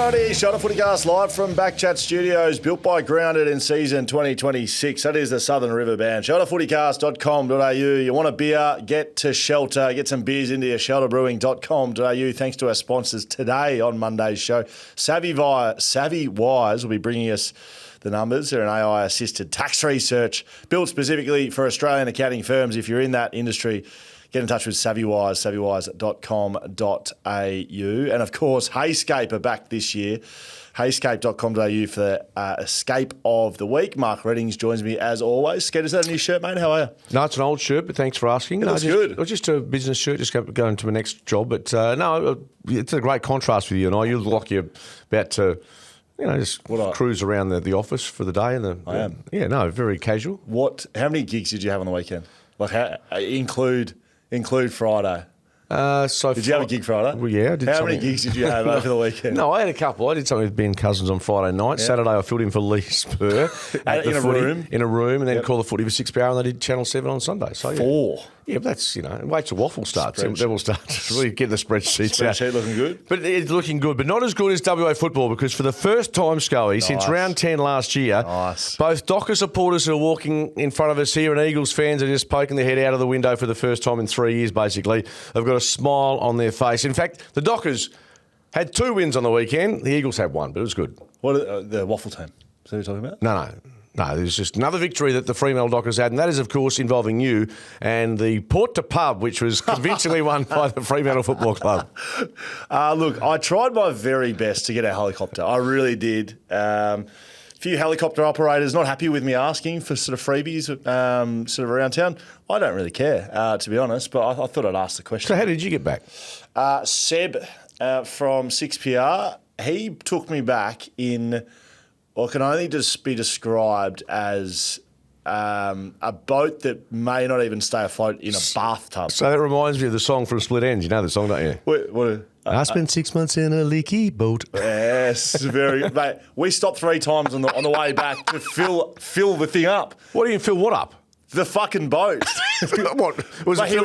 Alrighty, shot of FootyCast live from BackChat Studios, built by Grounded in season 2026. That is the Southern River Band. Shelterfootycast.com.au. You want a beer, get to Shelter. Get some beers into your shelterbrewing.com.au. Thanks to our sponsors today on Monday's show. SavvyWise will be bringing us the numbers. They're an AI-assisted tax research built specifically for Australian accounting firms. If you're in that industry, get in touch with SavvyWise, savvywise.com.au. And, of course, HeyScape are back this year. HeyScape.com.au for the Escape of the Week. Mark Reddings joins me as always. Skeet, is that a new shirt, mate? How are you? No, it's an old shirt, but thanks for asking. It looks good. It was just a business shirt, just going to my next job. But, no, it's a great contrast with you and I. You look like you're about to... just cruise around the office for the day. I am. Yeah, no, very casual. How many gigs did you have on the weekend? Include Friday. Did you have a gig Friday? Well, yeah, I did. How many gigs did you have over the weekend? No, I had a couple. I did something with Ben Cousins on Friday night. Yeah. Saturday, I filled in for Lee Spur in a room, and then called the footy for 6 hours, and I did Channel 7 on Sunday. So 4. Yeah, but that's, wait till waffle starts. Then we'll start to really get the spreadsheets out. Spreadsheet looking good? But it's looking good, but not as good as WA football, because for the first time, Schoey, since round 10 last year, both Docker supporters who are walking in front of us here and Eagles fans are just poking their head out of the window for the first time in 3 years, basically, have got a smile on their face. In fact, the Dockers had 2 wins on the weekend. The Eagles had 1, but it was good. What the waffle team? Is that what you're talking about? No, there's just another victory that the Fremantle Dockers had, and that is, of course, involving you and the Port to Pub, which was convincingly won by the Fremantle Football Club. Look, I tried my very best to get a helicopter. I really did. A few helicopter operators not happy with me asking for sort of freebies sort of around town. I don't really care, to be honest, but I thought I'd ask the question. So how did you get back? Seb from 6PR, he took me back in... Well, it can only just be described as a boat that may not even stay afloat in a bathtub. So that reminds me of the song from Split Enz. You know the song, don't you? I spent 6 months in a leaky boat. Yes, very. Mate, we stopped 3 times on the way back to fill the thing up. What do you fill what up? The fucking boat. What was it? He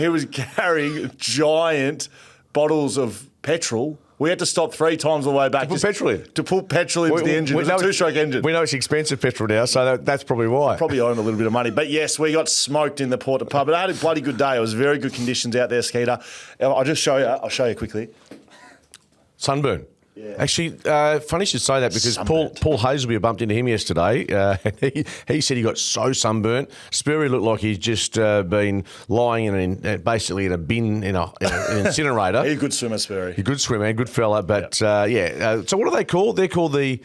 was carrying giant bottles of petrol. We had to stop 3 times on the way back. To put petrol in? To put petrol into the engine. It was a 2-stroke engine. We know it's expensive petrol now, so that's probably why. Probably owned a little bit of money. But yes, we got smoked in the Port Pub. But I had a bloody good day. It was very good conditions out there, Skeeter. I'll show you quickly. Sunburn. Yeah. Actually, funny you should say that, because Paul Hazelby bumped into him yesterday. He said he got so sunburnt. Spurry looked like he's just been lying basically in a bin in an incinerator. He's a good swimmer, Spurry. He's a good swimmer, a good fella. But so what are they called? They're called the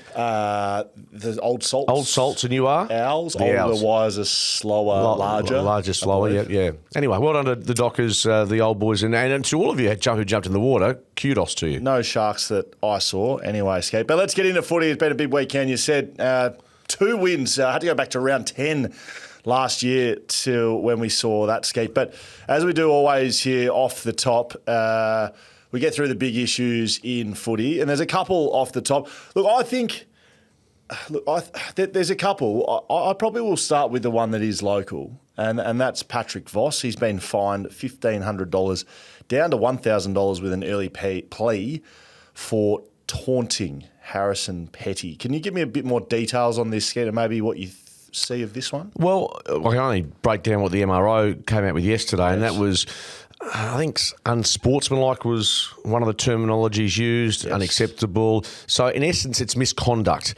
old salts. Old salts, and you are? Owls. Older, wiser, slower, larger. Larger, slower, yeah. Anyway, well done to the Dockers, the old boys, and to all of you who jumped in the water. Kudos to you. No sharks that I saw. Anyway, Skeet. But let's get into footy. It's been a big weekend. You said 2 wins. I had to go back to round 10 last year to when we saw that, Skeet. But as we do always here off the top, we get through the big issues in footy. And there's a couple off the top. Look, I think... there's a couple. I probably will start with the one that is local, and that's Patrick Voss. He's been fined $1,500 down to $1,000 with an early plea for taunting Harrison Petty. Can you give me a bit more details on this, Skeeter, maybe what you see of this one? Well, I can only break down what the MRO came out with yesterday, and that was... I think unsportsmanlike was one of the terminologies used, unacceptable. So, in essence, it's misconduct.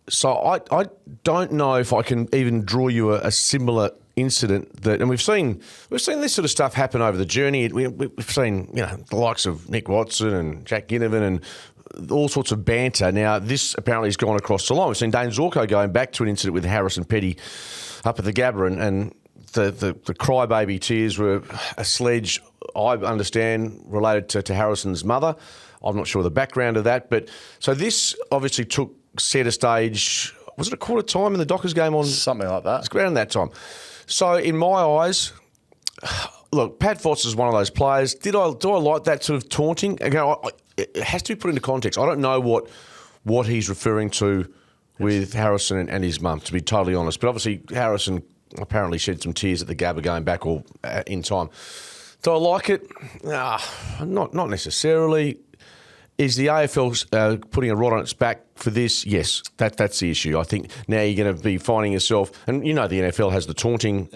So, I don't know if I can even draw you a similar incident that, and we've seen this sort of stuff happen over the journey. We've seen the likes of Nick Watson and Jack Ginnivan and all sorts of banter. Now, this apparently has gone across the line. We've seen Dane Zorko going back to an incident with Harrison Petty up at the Gabba, and the crybaby tears were a sledge, I understand, related to Harrison's mother. I'm not sure the background of that. But so this obviously set a stage, was it a quarter time in the Dockers game on? Something like that. It's around that time. So in my eyes, look, Pat Voss is one of those players. Do I like that sort of taunting? Again, it has to be put into context. I don't know what he's referring to with Harrison and his mum, to be totally honest. But obviously Harrison apparently shed some tears at the Gabba going back or in time. Do I like it? Not necessarily. Is the AFL putting a rod on its back for this? Yes, that's the issue. I think now you're going to be finding yourself, and you know the NFL has the taunting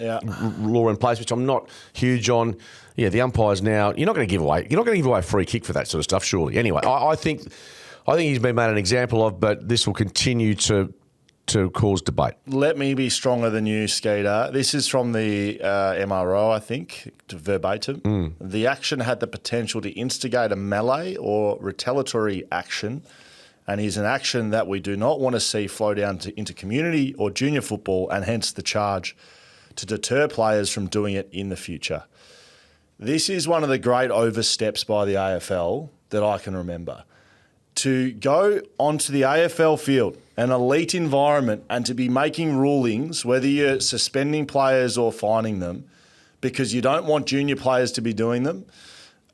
law in place, which I'm not huge on. Yeah, the umpires now, you're not going to give away a free kick for that sort of stuff, surely. Anyway, I think he's been made an example of, but this will continue to cause debate. Let me be stronger than you, Skeeter. This is from the MRO, I think, verbatim. The action had the potential to instigate a melee or retaliatory action, and is an action that we do not want to see flow down into community or junior football, and hence the charge to deter players from doing it in the future. This is one of the great oversteps by the AFL that I can remember. To go onto the AFL field, an elite environment, and to be making rulings, whether you're suspending players or fining them, because you don't want junior players to be doing them,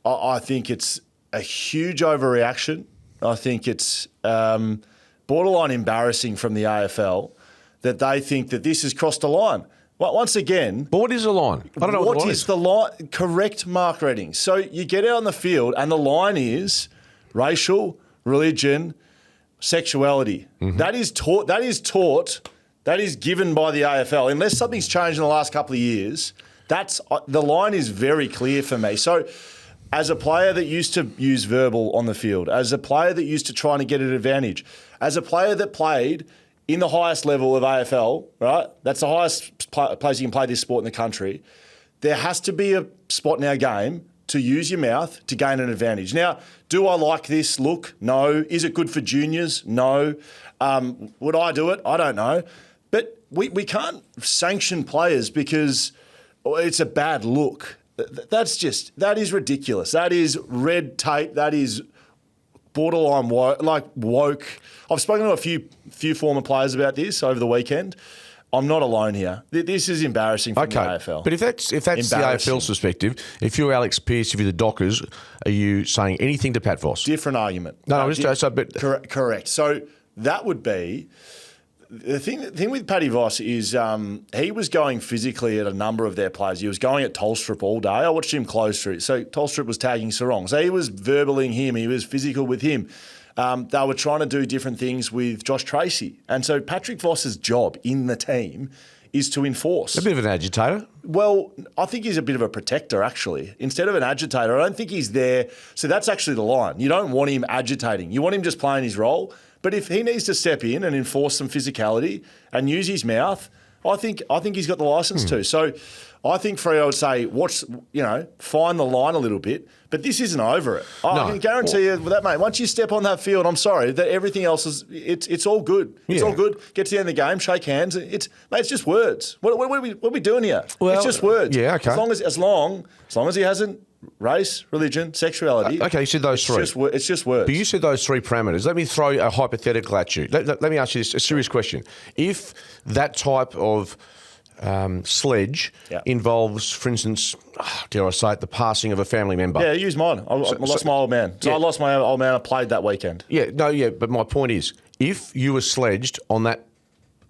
I think it's a huge overreaction. I think it's borderline embarrassing from the AFL that they think that this has crossed a line. Well, once again... But what is the line? I don't know what the line is. The line? Correct mark reading. So you get out on the field and the line is racial, religion, sexuality. That is taught, that is given by the AFL. Unless something's changed in the last couple of years, the line is very clear for me. So as a player that used to use verbal on the field, as a player that used to try and get an advantage, as a player that played in the highest level of AFL, right? That's the highest place you can play this sport in the country. There has to be a spot in our game to use your mouth to gain an advantage. Now, do I like this look? No. Is it good for juniors? No. Would I do it? I don't know. But we can't sanction players because it's a bad look. That is ridiculous. That is red tape. That is borderline woke. I've spoken to a few former players about this over the weekend. I'm not alone here. This is embarrassing from the AFL. But if that's the AFL's perspective, if you're Alex Pearce, if you're the Dockers, are you saying anything to Pat Voss? Different argument. Correct. So that would be the thing with Paddy Voss is he was going physically at a number of their players. He was going at Tolstrup all day. I watched him close through. So Tolstrup was tagging Sarong. So he was verbaling him. He was physical with him. They were trying to do different things with Josh Tracy. And so Patrick Voss's job in the team is to enforce. A bit of an agitator? Well, I think he's a bit of a protector, actually. Instead of an agitator, I don't think he's there. So that's actually the line. You don't want him agitating. You want him just playing his role. But if he needs to step in and enforce some physicality and use his mouth, I think he's got the licence to. So I think Freo would say, find the line a little bit. But this isn't over it. I can guarantee you that, mate. Once you step on that field, I'm sorry, that everything else is it's all good. It's all good. Get to the end of the game, shake hands. It's just words. What are we doing here? Well, it's just words. Yeah, okay. As long as he hasn't race, religion, sexuality. Okay, you said those three. It's just words. But you said those three parameters. Let me throw a hypothetical at you. Let me ask you this, a serious question. If that type of sledge involves, for instance, dare I say it, the passing of a family member. Yeah, use mine. I lost my old man. So I lost my old man. I played that weekend. But my point is, if you were sledged on that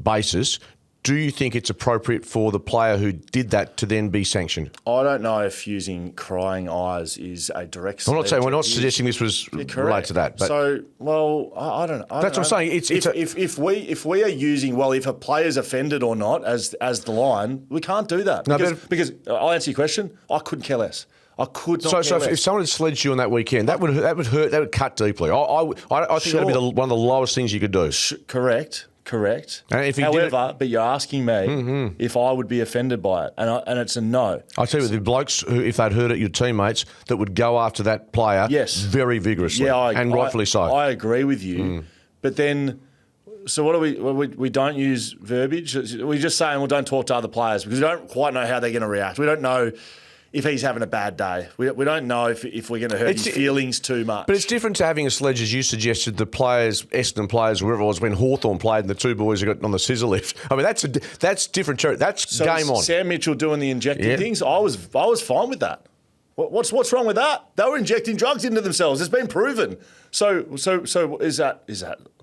basis, do you think it's appropriate for the player who did that to then be sanctioned? I don't know if using crying eyes is a direct sledge. I'm not saying we're not suggesting this was related to that. But I don't know. That's what I'm saying. If we are using, if a player's offended or not as the line, we can't do that. Because I'll answer your question, I couldn't care less. I could not. So if someone had sledged you on that weekend, that would hurt. That would cut deeply. I think that would be one of the lowest things you could do. Correct. However, but you're asking me if I would be offended by it, and it's a no. I tell you, the blokes who, if they'd heard it, your teammates, that would go after that player very vigorously, and rightfully so. I agree with you, but then, so what do we don't use verbiage? We're just saying, well, don't talk to other players because we don't quite know how they're going to react. We don't know if he's having a bad day. We don't know if we're going to hurt his feelings too much. But it's different to having a sledge, as you suggested, the players, Essendon players, whoever it was, when Hawthorn played and the two boys who got on the scissor lift. I mean, that's different. That's game on. Sam Mitchell doing the injecting things, I was fine with that. What's wrong with that? They were injecting drugs into themselves. It's been proven. So is that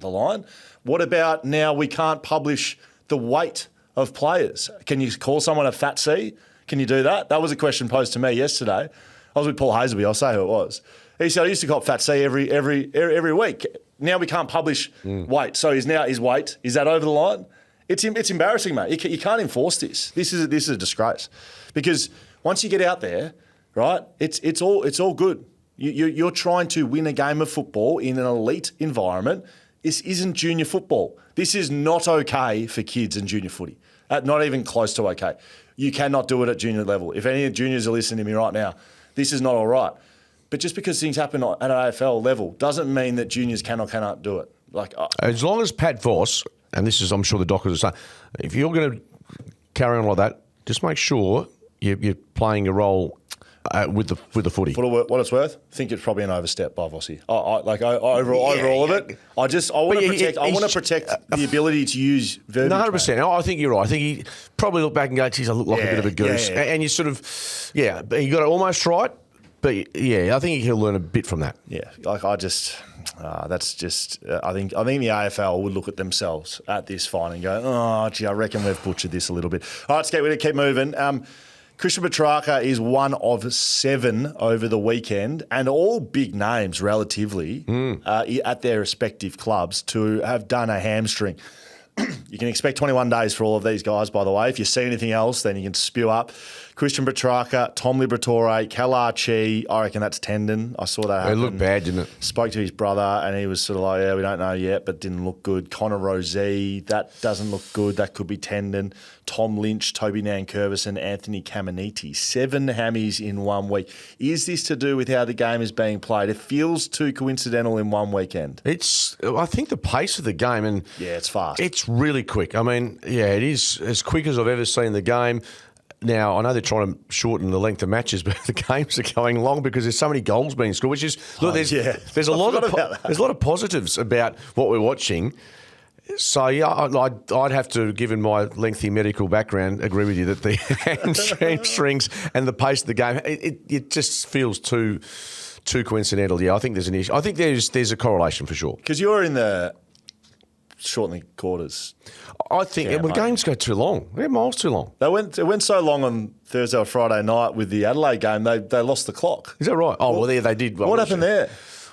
the line? What about now we can't publish the weight of players? Can you call someone a fat C? Can you do that? That was a question posed to me yesterday. I was with Paul Hazelby. I'll say who it was. He said, I used to cop Fat C every week. Now we can't publish weight. So his weight, is that over the line? It's embarrassing, mate. You can't enforce this. This is a disgrace. Because once you get out there, right, it's all good. You're trying to win a game of football in an elite environment. This isn't junior football. This is not okay for kids in junior footy. Not even close to okay. You cannot do it at junior level. If any of the juniors are listening to me right now, this is not all right. But just because things happen at an AFL level doesn't mean that juniors cannot do it. As long as Pat Voss, and this is, I'm sure the Dockers are saying, if you're going to carry on like that, just make sure you're playing a role with the footy. For what it's worth, I think it's probably an overstep by Vossi. Over all of it, I want to protect the ability to use verbiage. 100%. I think you're right. I think he probably looked back and go, geez, I look like a bit of a goose. Yeah. And you sort of, but he got it almost right. But I think he'll learn a bit from that. Yeah, that's just. I think the AFL would look at themselves at this fine and go, oh, gee, I reckon we've butchered this a little bit. All right, Skeet, we're going to keep moving. Christian Petrarca is one of 7 over the weekend, and all big names relatively at their respective clubs to have done a hamstring. You can expect 21 days for all of these guys, by the way. If you see anything else, then you can spew up. Christian Petrarca, Tom Liberatore, Kalachi, I reckon that's tendon. I saw that happen. It looked bad, didn't it? Spoke to his brother, and he was sort of like, we don't know yet, but didn't look good. Connor Rosé, that doesn't look good. That could be tendon. Tom Lynch, Toby Nankervis, and Anthony Caminiti. 7 hammies in 1 week. Is this to do with how the game is being played? It feels too coincidental in one weekend. I think the pace of the game, and it's fast. It's really quick. I mean, it is as quick as I've ever seen the game. Now, I know they're trying to shorten the length of matches, but the games are going long because there's so many goals being scored, which is, there's a lot of positives about what we're watching. So, I'd have to, given my lengthy medical background, agree with you that the hamstrings and the pace of the game, it just feels too coincidental. Yeah, I think there's an issue. I think there's a correlation for sure. Because you're in the shortening quarters. I think the games go too long. They're miles too long. It went so long on Thursday or Friday night with the Adelaide game, they lost the clock. Is that right? They did. What happened there?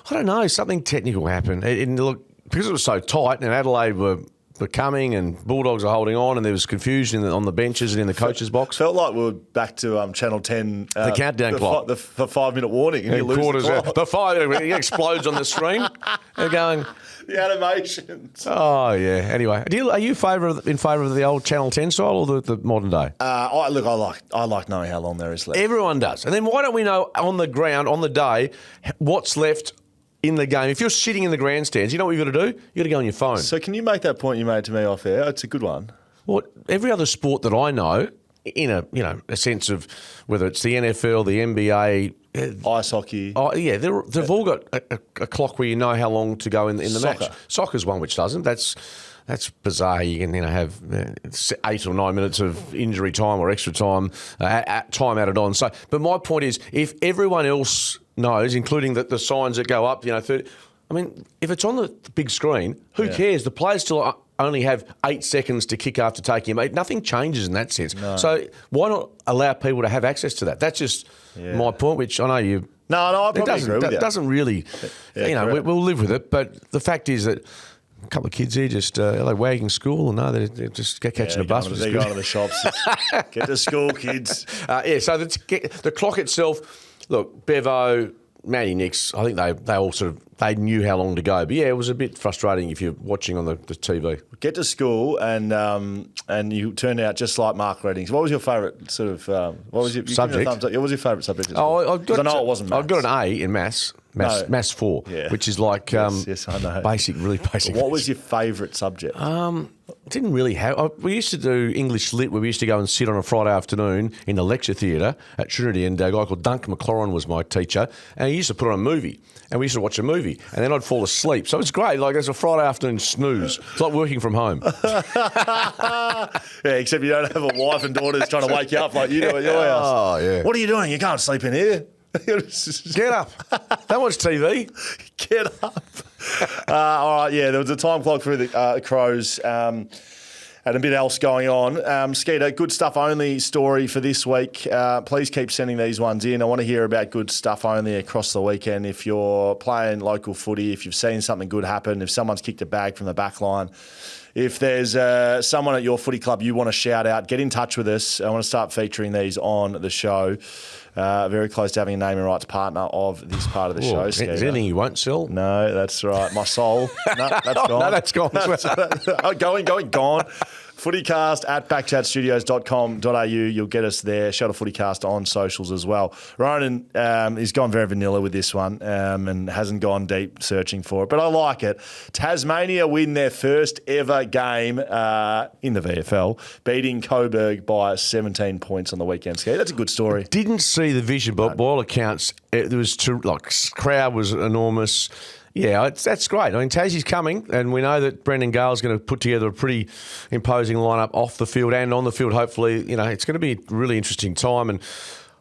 I don't know. Something technical happened. Look, because it was so tight and Adelaide were coming and Bulldogs are holding on and there was confusion on the benches and in the coach's box. Felt like we were back to Channel 10. The countdown clock. The 5-minute warning. And you lose the clock. The fire it explodes on the screen. They're going... The animations. Oh, yeah. Anyway, are you in favour of the old Channel 10 style or the modern day? I like knowing how long there is left. Everyone does. And then why don't we know on the ground, on the day, what's left in the game? If you're sitting in the grandstands, you know what you've got to do? You've got to go on your phone. So can you make that point you made to me off air? It's a good one. Well, every other sport that I know, in a sense of whether it's the NFL, the NBA... ice hockey. Oh, yeah, they've all got a clock where you know how long to go in the match. Soccer's one which doesn't. That's bizarre. You can have 8 or 9 minutes of injury time or extra time, time added on. So, but my point is, if everyone else knows, including the signs that go up, 30, I mean, if it's on the big screen, who cares? The players still only have 8 seconds to kick after taking him. Nothing changes in that sense. No. So why not allow people to have access to that? That's just my point, which I know you... No, I probably agree with you. It doesn't really... we'll live with it. But the fact is that a couple of kids here just are they wagging school or no? They're just catching a bus. They're going to the shops. Get to school, kids. So the clock itself... Look, Bevo... Matty Nix, I think they all they knew how long to go. But it was a bit frustrating if you're watching on the TV. Get to school and you turned out just like Mark Reddings. What was your favourite subject? What was your favourite subject? I know it wasn't maths. I got an A in maths. Maths 4, which is like yes, I know. Really basic. What was your favourite subject? Didn't really have. We used to do English Lit, where we used to go and sit on a Friday afternoon in the lecture theatre at Trinity, and a guy called Duncan McLaurin was my teacher, and he used to put on a movie, and we used to watch a movie, and then I'd fall asleep. So it's great. Like, it's a Friday afternoon snooze. It's like working from home. Except you don't have a wife and daughters trying to wake you up like you do at your house. Oh, yeah. What are you doing? You can't sleep in here. Get up. Don't watch TV. Get up. All right, there was a time clock through the Crows. and a bit else going on. Skeeter, good stuff only story for this week. Please keep sending these ones in. I want to hear about good stuff only across the weekend. If you're playing local footy, if you've seen something good happen, if someone's kicked a bag from the back line, if there's someone at your footy club you want to shout out, get in touch with us. I want to start featuring these on the show. Very close to having a naming rights partner of this part of the show. Is there anything you won't sell? No, that's right. My soul. No, that's gone. No, that's gone. Gone. FootyCast at backchatstudios.com.au. You'll get us there. Shout out FootyCast on socials as well. Ronan has gone very vanilla with this one and hasn't gone deep searching for it, but I like it. Tasmania win their first ever game in the VFL, beating Coburg by 17 points on the weekend. That's a good story. Didn't see the vision, but by all accounts, there was crowd was enormous. Yeah, that's great. I mean, Tassie's coming, and we know that Brendan Gale's going to put together a pretty imposing lineup off the field and on the field. Hopefully, it's going to be a really interesting time. And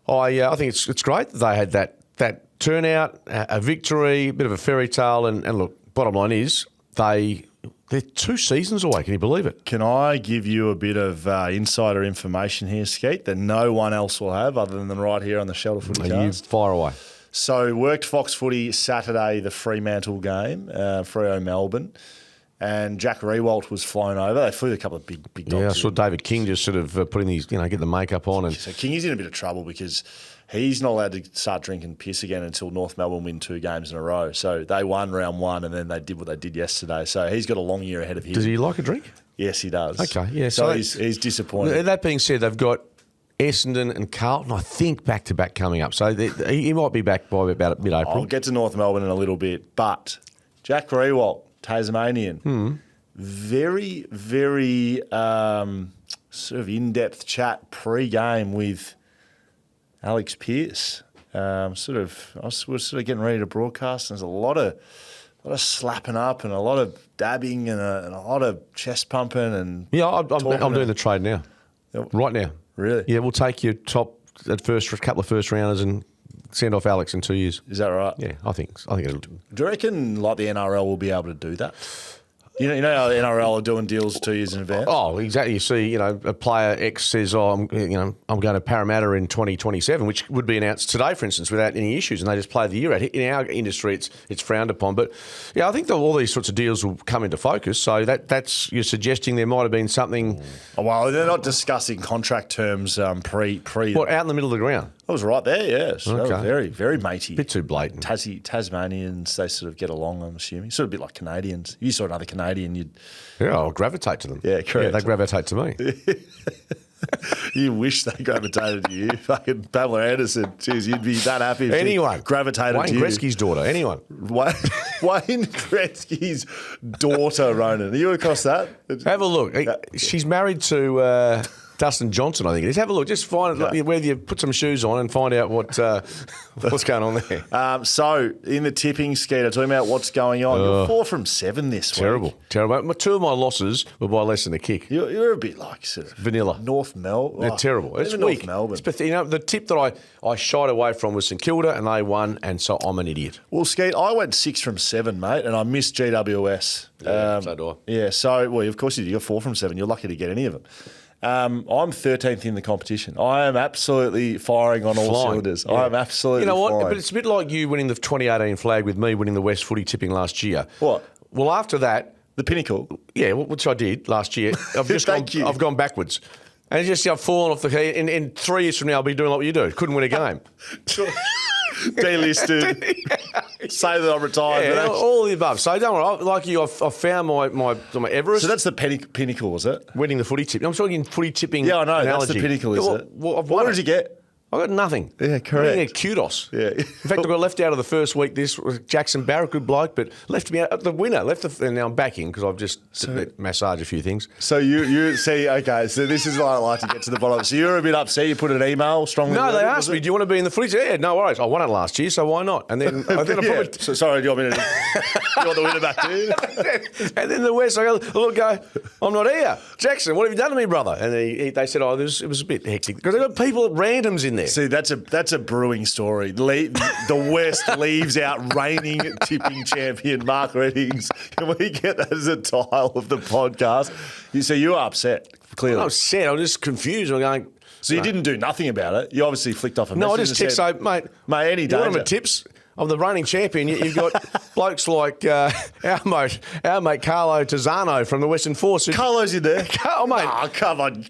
I think it's great that they had that turnout, a victory, a bit of a fairy tale. And look, bottom line is they're 2 seasons away. Can you believe it? Can I give you a bit of insider information here, Skeet, that no one else will have other than right here on the Shelter FootyCast? You fire away. So worked Fox Footy Saturday, the Fremantle game, Freo Melbourne, and Jack Rewalt was flown over. They flew a couple of big dogs. Yeah, I saw David King just sort of putting these, get the makeup on. And so King is in a bit of trouble because he's not allowed to start drinking piss again until North Melbourne win 2 games in a row. So they won round 1 and then they did what they did yesterday. So he's got a long year ahead of him. Does he like a drink? Yes, he does. Okay, yeah. So he's disappointed. That being said, they've got Essendon and Carlton, I think, back-to-back coming up. So he might be back by about mid-April. I'll get to North Melbourne in a little bit. But Jack Rewalt, Tasmanian, very, very sort of in-depth chat pre-game with Alex Pearce. I was sort of getting ready to broadcast, and there's a lot of slapping up and a lot of dabbing and a lot of chest pumping and I'm doing the trade now, right now. Really? Yeah, we'll take your top at couple of first rounders and send off Alex in 2 years. Is that right? Yeah, I think it'll do. Do you reckon like the NRL will be able to do that? You know how the NRL are doing deals 2 years in advance? Oh, exactly. You see, a player X says, I'm going to Parramatta in 2027, which would be announced today, for instance, without any issues, and they just play the year out. In our industry, it's frowned upon. But, yeah, I think that all these sorts of deals will come into focus. So that's you're suggesting there might have been something. Oh, well, they're not discussing contract terms pre. What, out in the middle of the ground? I was right there, yes. Okay. That was very, very matey. Bit too blatant. Tasmanians, they sort of get along, I'm assuming. Sort of a bit like Canadians. If you saw another Canadian, you'd... Yeah, I'll gravitate to them. Yeah, correct. Yeah, they gravitate to me. You wish they gravitated to you. Fucking Pamela Anderson. Jeez, you'd be that happy if anyone she gravitated Wayne to you. Wayne Gretzky's daughter. Anyone. Wayne Gretzky's daughter, Ronan. Are you across that? Have a look. She's married to... Dustin Johnson, I think it is. Have a look. Just find whether you put some shoes on and find out what's going on there. So, in the tipping, Skeeter, talking about what's going on. You're 4 from 7 this week. Terrible. 2 of my losses were by less than a kick. You're a bit like sort of vanilla. North Melbourne. They're terrible. It's weak. North Melbourne. The tip that I shied away from was St Kilda, and they won, and so I'm an idiot. Well, Skeet, I went 6 from 7, mate, and I missed GWS. Yeah, so do I. Yeah, so, well, of course you did. You're 4 from 7. You're lucky to get any of them. I'm 13th in the competition. I am absolutely firing on all cylinders. Yeah. I am absolutely flying. But it's a bit like you winning the 2018 flag with me winning the West Footy tipping last year. What? Well, after that... The pinnacle? Yeah, which I did last year. I've gone backwards. And it's just I've fallen off the key. In 3 years from now, I'll be doing like what you do. Couldn't win a game. Delisted. Say that I'm retired. Yeah, all of the above. So don't worry. Like you, I've found my Everest. So that's the pinnacle, is it? Winning the footy tip. I'm talking footy tipping. Yeah, I know. Analogy. That's the pinnacle, is it? Well, what did you get? I got nothing. Yeah, correct. I got kudos. Yeah. In fact, I got left out of the first week. This was Jackson Barrett, good bloke, but left me out. The winner and now I'm back in because I've just massaged a few things. So you see, okay. So this is what I like to get to the bottom. So you're a bit upset. You put an email strongly. No, they asked me, "Do you want to be in the footy?" Yeah, no worries. I won it last year, so why not? And then I probably. So, sorry, do you want me to? You want the winner back, do you? And then the West, I go, I'm not here. Jackson, what have you done to me, brother? And they said, it was a bit hectic because they got people at randoms in there. See, that's a brewing story. The West leaves out reigning tipping champion Mark Reddings. Can we get that as a title of the podcast? So you were upset, clearly. I'm upset. I'm just confused. I'm going... So you didn't do nothing about it. You obviously flicked off a message. No, I just text, so, mate, any you danger. want them tips? I'm the reigning champion. You've got blokes like our mate Carlo Tizzano from the Western Force. Carlo's in there. Oh, mate. Oh, come on.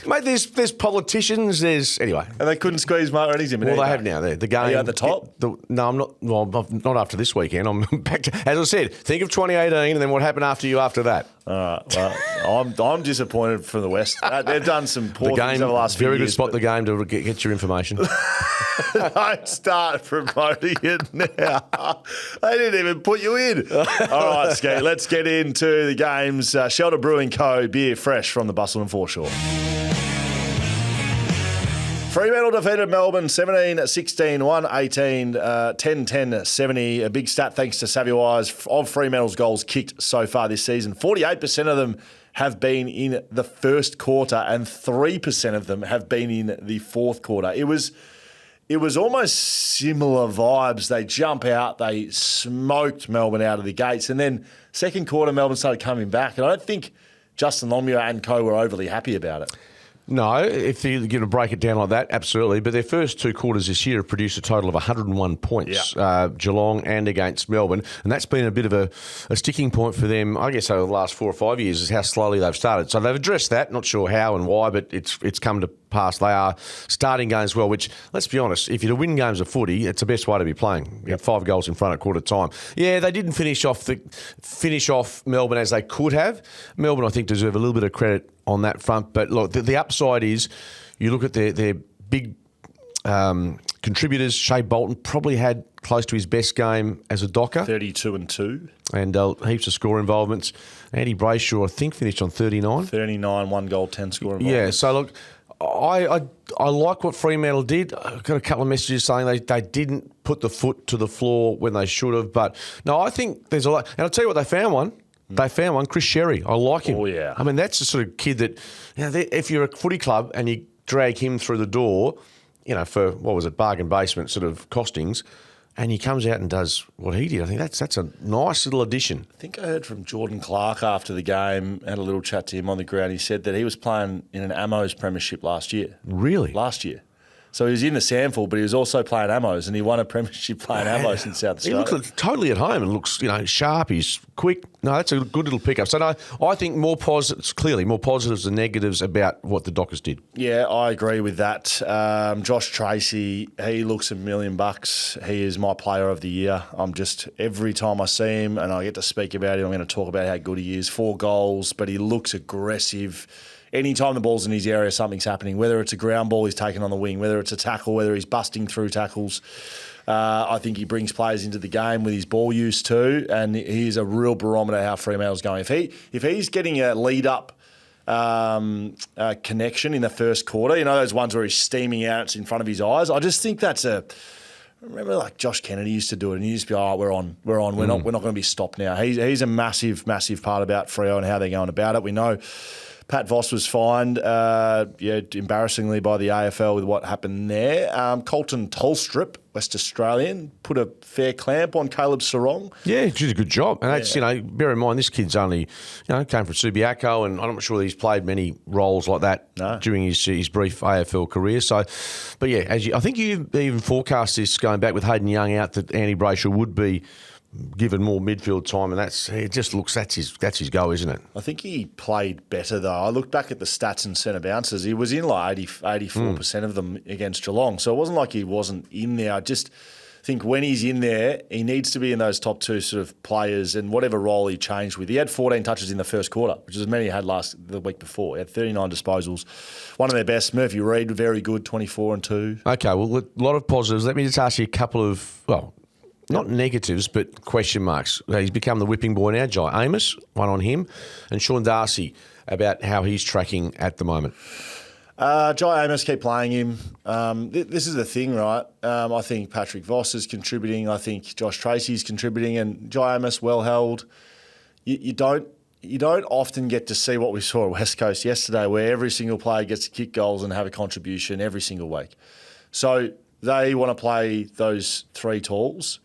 Mate, there's politicians, anyway. And they couldn't squeeze Mark Reddings in. Well, they have now. The game. Are you at the top? No, I'm not. Well, not after this weekend. I'm back to, as I said, think of 2018 and then what happened after you after that. All right. Well, I'm disappointed from the West. They've done some poor things over the last few years. Very good spot the game to get your information. Don't start promoting it now. They didn't even put you in. All right, Skeet, let's get into the games. Shelter Brewing Co. Beer fresh from the Busselton foreshore. Fremantle defeated Melbourne 17-16, 1-18, 10-10, 70. A big stat thanks to SavvyWise of Fremantle's goals kicked so far this season. 48% of them have been in the first quarter and 3% of them have been in the fourth quarter. It was almost similar vibes. They jump out, they smoked Melbourne out of the gates, and then second quarter Melbourne started coming back. And I don't think Justin Longmuir and co were overly happy about it. No, if you're going to break it down like that, absolutely. But their first two quarters this year have produced a total of 101 points, Geelong and against Melbourne. And that's been a bit of a sticking point for them, I guess, over the last 4 or 5 years, is how slowly they've started. So they've addressed that, not sure how and why, but it's come to pass. They are starting games well, which, let's be honest, if you're to win games of footy, it's the best way to be playing. You have 5 goals in front at quarter time. Yeah, they didn't finish off Melbourne as they could have. Melbourne, I think, deserve a little bit of credit on that front. But look, the upside is you look at their big contributors. Shea Bolton probably had close to his best game as a Docker. 32-2. And heaps of score involvements. Andy Brayshaw, I think, finished on 39. 39, 1 goal, 10 score involvements. Yeah, so look, I like what Fremantle did. I got a couple of messages saying they didn't put the foot to the floor when they should have. But no, I think there's a lot. And I'll tell you what, they found one. They found one, Chris Sherry. I like him. Oh, yeah. I mean, that's the sort of kid that, if you're a footy club and you drag him through the door, for, bargain basement sort of costings, and he comes out and does what he did, I think that's a nice little addition. I think I heard from Jordan Clark after the game, had a little chat to him on the ground. He said that he was playing in an Amos premiership last year. Really? Last year. So he was in the sample, but he was also playing Amos, and he won a premiership playing Amos in South Australia. He looks totally at home and looks, sharp. He's quick. No, that's a good little pickup. So no, I think more positives than negatives about what the Dockers did. Yeah, I agree with that. Josh Tracy, he looks $1 million. He is my player of the year. Every time I see him and I get to speak about him, I'm going to talk about how good he is. 4 goals, but he looks aggressive. Anytime the ball's in his area, something's happening, whether it's a ground ball he's taken on the wing, whether it's a tackle, whether he's busting through tackles. I think he brings players into the game with his ball use too, and he's a real barometer how Fremantle's going. If he's getting a lead-up connection in the first quarter, those ones where he's steaming out, it's in front of his eyes, I just think that's remember, like Josh Kennedy used to do it, and you just be, we're on. We're not going to be stopped now. He's a massive, massive part about Freo and how they're going about it. We know Pat Voss was fined, embarrassingly by the AFL with what happened there. Colton Tolstrip, West Australian, put a fair clamp on Caleb Sarong. Yeah, he did a good job. And that's, bear in mind, this kid's only, came from Subiaco, and I'm not sure that he's played many roles like that during his brief AFL career. So, but yeah, I think you even forecast this going back with Hayden Young out that Andy Brayshaw would be given more midfield time, and that's his go, isn't it? I think he played better, though. I looked back at the stats and centre bounces. He was in like 84% of them against Geelong, so it wasn't like he wasn't in there. I just think when he's in there, he needs to be in those top 2 sort of players, and whatever role he changed with. He had 14 touches in the first quarter, which is as many he had the week before. He had 39 disposals. One of their best. Murphy Reid, very good, 24-2. Okay, well, a lot of positives. Let me just ask you a couple of, not negatives, but question marks. He's become the whipping boy now. Jai Amos, one on him, and Sean Darcy about how he's tracking at the moment. Jai Amos, keep playing him. This is the thing, right? I think Patrick Voss is contributing. I think Josh Tracy's contributing, and Jai Amos well held. You don't often get to see what we saw at West Coast yesterday, where every single player gets to kick goals and have a contribution every single week. So they want to play those three talls.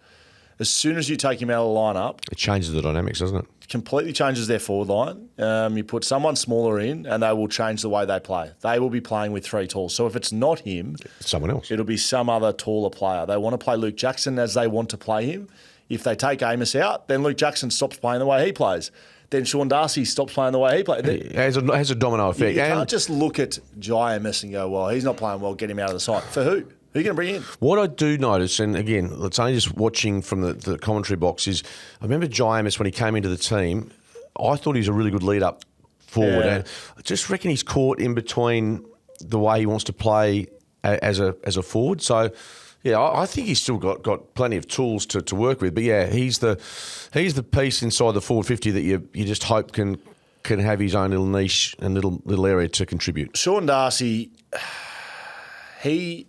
As soon as you take him out of the lineup, It changes the dynamics, doesn't it? completely changes their forward line. You put someone smaller in, and they will change the way they play. They will be playing with three talls. So if it's not him, Someone else. it'll be some other taller player. They want to play Luke Jackson as they want to play him. If they take Amos out, then Luke Jackson stops playing the way he plays. Then Sean Darcy stops playing the way he plays. It has a domino effect. You can't just look at Jai Amos and go, well, he's not playing well, get him out of the side. For who? Who are you going to bring in? What I do notice, and again, it's only just watching from the commentary box, is I remember Jai Amos when he came into the team, I thought he was a really good lead-up forward. Yeah. And I just reckon he's caught in between the way he wants to play as a forward. So, yeah, I think he's still got plenty of tools to work with. But, yeah, he's the piece inside the forward 50 that you just hope can have his own little niche and little area to contribute. Sean Darcy, he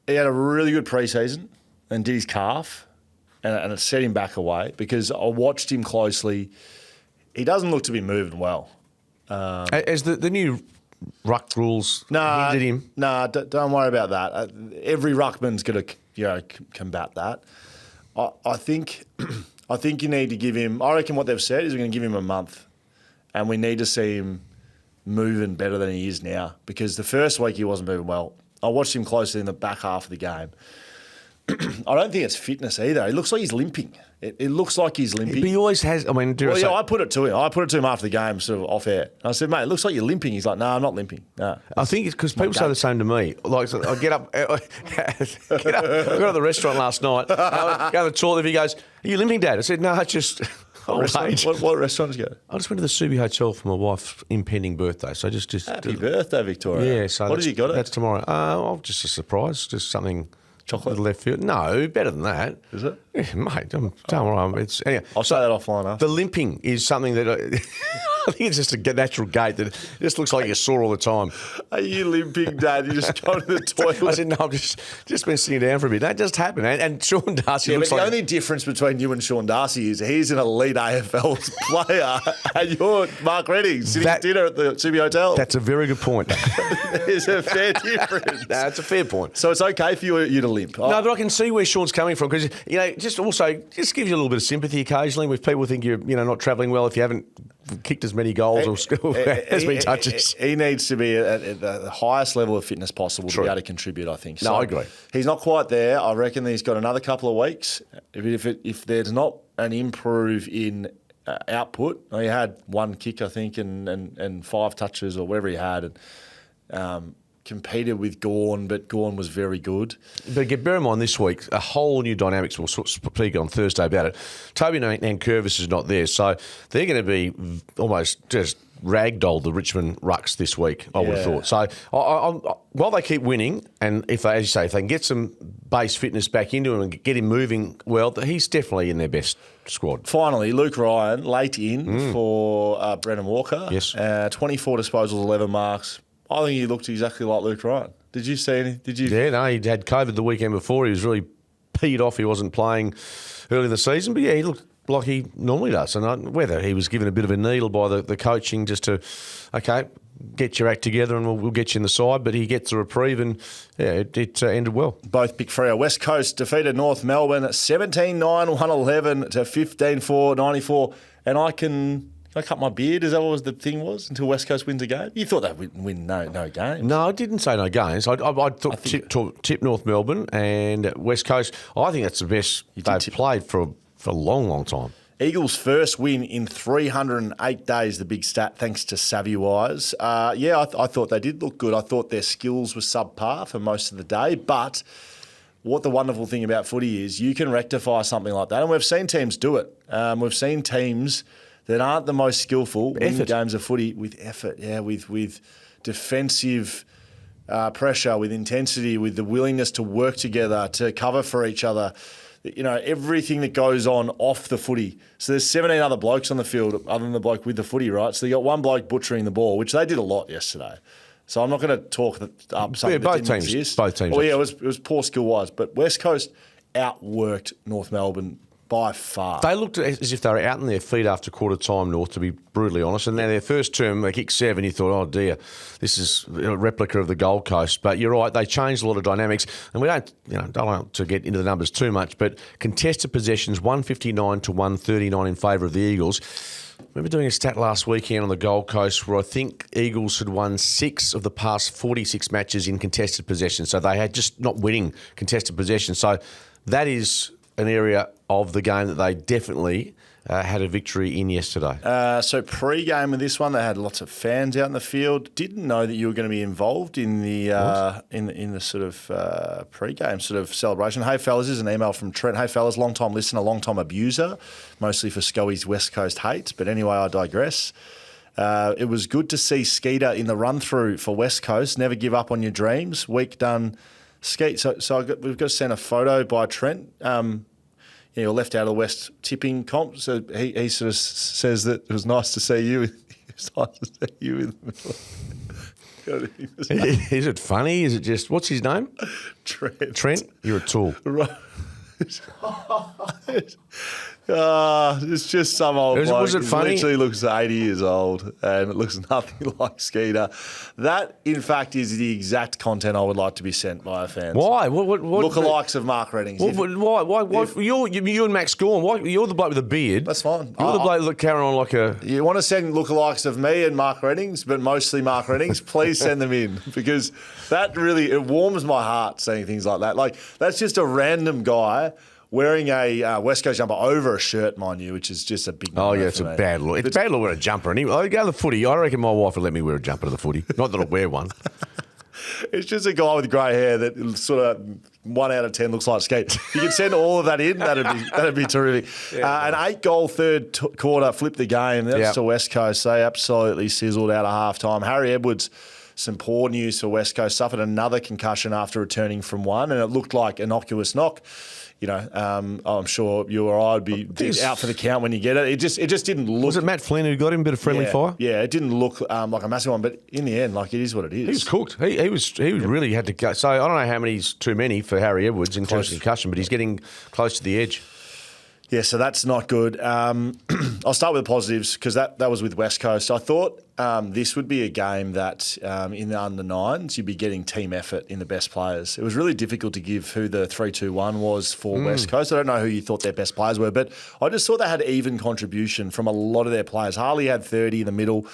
had a really good pre-season and did his calf, and it set him back away because I watched him closely. He doesn't look to be moving well. As the new ruck rules hindered him? Don't worry about that. Every ruckman's going to combat that. I think you need to give him. I reckon what they've said is we're going to give him a month, and we need to see him moving better than he is now because the first week he wasn't moving well. I watched him closely in the back half of the game. I don't think it's fitness either. It looks like he's limping. It looks like he's limping. But he always has. I mean, I put it to him. I put it to him after the game, sort of off air. I said, mate, it looks like you're limping. He's like, no, I'm not limping. No. I think it's because people say the same to me. Like, so I get up. I got to the restaurant last night. Go to the toilet. He goes, "Are you limping, Dad?" I said, "No, just." What restaurant did you go? I just went to the Subi Hotel for my wife's impending birthday. So just happy birthday, Victoria. Yeah. So what did you got? That's tomorrow. Just a surprise. Just something. Chocolate? Left field. No, better than that. Is it? Yeah, mate, don't worry. Anyway, I'll say that offline after. The limping is something that I think it's just a natural gait that just looks like you're sore all the time. Are you limping, Dad? You just go to the toilet. I said, no, I've just been sitting down for a bit. That just happened. And Sean Darcy looks but like... the only difference between you and Sean Darcy is he's an elite AFL player and you're Mark Redding sitting at dinner at the Subi Hotel. That's a very good point. There's a fair difference. No, it's a fair point. So it's okay for you to limp. No, but I can see where Sean's coming from because, just gives you a little bit of sympathy occasionally if people think you're, not travelling well if you haven't kicked as many goals or as many touches. He needs to be at the highest level of fitness possible to be able to contribute, I think. No, I agree. He's not quite there. I reckon he's got another couple of weeks. If there's not an improve in output, he had one kick, I think, and 5 touches or whatever he had, and competed with Gawn, but Gawn was very good. But bear in mind this week, a whole new dynamics. We'll speak on Thursday about it. Toby Nankervis is not there, so they're going to be almost just ragdolled the Richmond Rucks this week, I would have thought. So while they keep winning, and if they can get some base fitness back into him and get him moving well, he's definitely in their best squad. Finally, Luke Ryan, late in for Brennan Walker. Yes. 24 disposals, 11 marks. I think he looked exactly like Luke Ryan. Did you see any? Did you? Yeah, no, he had COVID the weekend before. He was really peed off. He wasn't playing early in the season, but yeah, he looked like he normally does. And whether he was given a bit of a needle by the coaching just to, get your act together and we'll get you in the side, but he gets a reprieve and it ended well. Both pick Freo. West Coast defeated North Melbourne 17-9, 111 to 15-4, 94. And Can I cut my beard? Is that what the thing was until West Coast wins a game? You thought they'd win no games. No, I didn't say no games. I thought tip North Melbourne and West Coast. I think that's the best they've played for a long, long time. Eagles' first win in 308 days, the big stat, thanks to SavvyWise. I thought they did look good. I thought their skills were subpar for most of the day, but what the wonderful thing about footy is you can rectify something like that, and we've seen teams do it. We've seen teams that aren't the most skillful win games of footy with effort, with defensive pressure, with intensity, with the willingness to work together, to cover for each other. Everything that goes on off the footy. So there's 17 other blokes on the field other than the bloke with the footy, right? So you got one bloke butchering the ball, which they did a lot yesterday. So I'm not going to talk up something that didn't exist. Both teams. Well, it was poor skill-wise. But West Coast outworked North Melbourne by far. They looked as if they were out on their feet after quarter time north, to be brutally honest. And now their first term, they kicked 7. You thought, oh dear, this is a replica of the Gold Coast. But you're right, they changed a lot of dynamics. And we don't want to get into the numbers too much, but contested possessions 159 to 139 in favour of the Eagles. I remember doing a stat last weekend on the Gold Coast where I think Eagles had won 6 of the past 46 matches in contested possession. So they had just not winning contested possession. So that is an area of the game that they definitely had a victory in yesterday. So pre-game of this one, they had lots of fans out in the field. Didn't know that you were going to be involved in the in the sort of pre-game sort of celebration. Hey fellas, this is an email from Trent. Hey fellas, long time listener, long time abuser, mostly for Schoey's West Coast hate. But anyway, I digress. It was good to see Skeeter in the run-through for West Coast. Never give up on your dreams. Week done, Skeet. So we've got to send a photo by Trent. You're left out of the West tipping comp. So he sort of says that it was nice to see you. It was nice to see you in the middle. Is it funny? Is it just, what's his name? Trent. You're a tool. Right. It's just some old bloke. Was it funny? He literally looks 80 years old and it looks nothing like Skeeter. That, in fact, is the exact content I would like to be sent by our fans. Why? What Lookalikes of Mark Reddings. Why? You and Max Gorn, why? You're the bloke with the beard. That's fine. You're the bloke that carrying on like a... You want to send lookalikes of me and Mark Reddings, but mostly Mark Reddings, please send them in because that really, it warms my heart seeing things like that. Like, that's just a random guy wearing a West Coast jumper over a shirt, mind you, which is just a big... Oh, yeah, it's a bad look. It's bad look with a jumper. Anyway, I go to the footy. I reckon my wife would let me wear a jumper to the footy. Not that I'll wear one. It's just a guy with grey hair that sort of 1 out of 10 looks like Skeet. You can send all of that in. That'd be terrific. An 8-goal third quarter flipped the game. That's to West Coast. They absolutely sizzled out of half time. Harry Edwards, some poor news for West Coast, suffered another concussion after returning from one, and it looked like innocuous knock. I'm sure you or I would be out for the count when you get it. It just didn't look... Was it Matt Flynn who got him a bit of friendly fire? Yeah, it didn't look like a massive one, but in the end, like, it is what it is. He was cooked. He really had to go. So I don't know how many's too many for Harry Edwards in terms of concussion, but he's getting close to the edge. Yeah, so that's not good. I'll start with the positives because that was with West Coast. I thought this would be a game that in the under-9s you'd be getting team effort in the best players. It was really difficult to give who the 3-2-1 was for West Coast. I don't know who you thought their best players were, but I just thought they had even contribution from a lot of their players. Harley had 30 in the middle,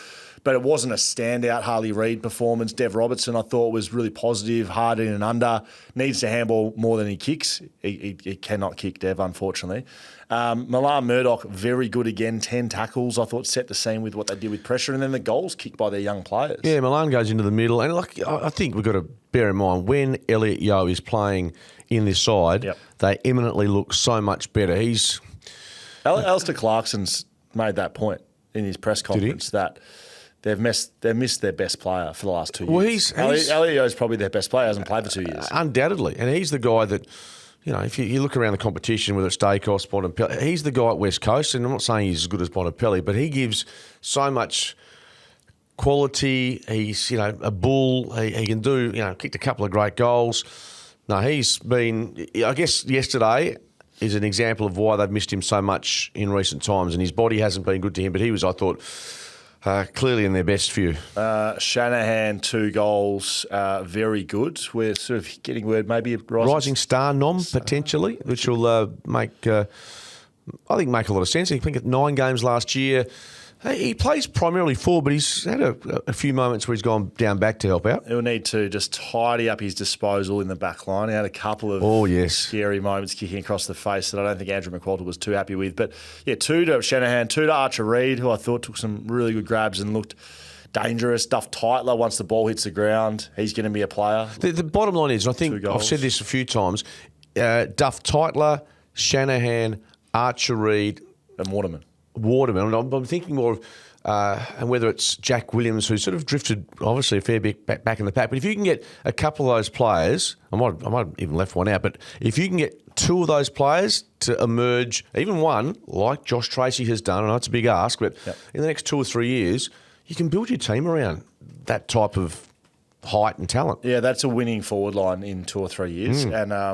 but it wasn't a standout Harley Reid performance. Dev Robertson, I thought, was really positive, hard in and under, needs to handball more than he kicks. He cannot kick, Dev, unfortunately. Milan Murdoch, very good again, 10 tackles. I thought set the scene with what they did with pressure, and then the goals kicked by their young players. Yeah, Milan goes into the middle, and I think we've got to bear in mind when Elliot Yeo is playing in this side, they eminently look so much better. Alistair Clarkson's made that point in his press conference that they've missed their best player for the last 2 years. Well, Elliot Yeo's probably their best player. Hasn't played for 2 years. Undoubtedly, and he's the guy that. If you look around the competition, whether it's Dacos, Bontempelli, he's the guy at West Coast, and I'm not saying he's as good as Bontempelli, but he gives so much quality. He's, a bull. He can do, kicked a couple of great goals. No, he's been, I guess yesterday is an example of why they've missed him so much in recent times, and his body hasn't been good to him, but he was, I thought, clearly in their best view. Shanahan, 2 goals, very good. We're sort of getting word maybe a rising star nom potentially, which will make a lot of sense. I think at 9 games last year. He plays primarily forward, but he's had a few moments where he's gone down back to help out. He'll need to just tidy up his disposal in the back line. He had a couple of scary moments kicking across the face that I don't think Andrew McQualter was too happy with. But, 2 to Shanahan, 2 to Archer Reid, who I thought took some really good grabs and looked dangerous. Duff Tytler, once the ball hits the ground, he's going to be a player. The bottom line is, and I think I've said this a few times, Duff Tytler, Shanahan, Archer Reid. And Waterman. I'm thinking more of, and whether it's Jack Williams, who sort of drifted obviously a fair bit back in the pack. But if you can get a couple of those players, I might have even left one out, but if you can get 2 of those players to emerge, even one, like Josh Tracy has done, I know it's a big ask, but in the next 2 or 3 years, you can build your team around that type of height and talent. Yeah, that's a winning forward line in 2 or 3 years, and I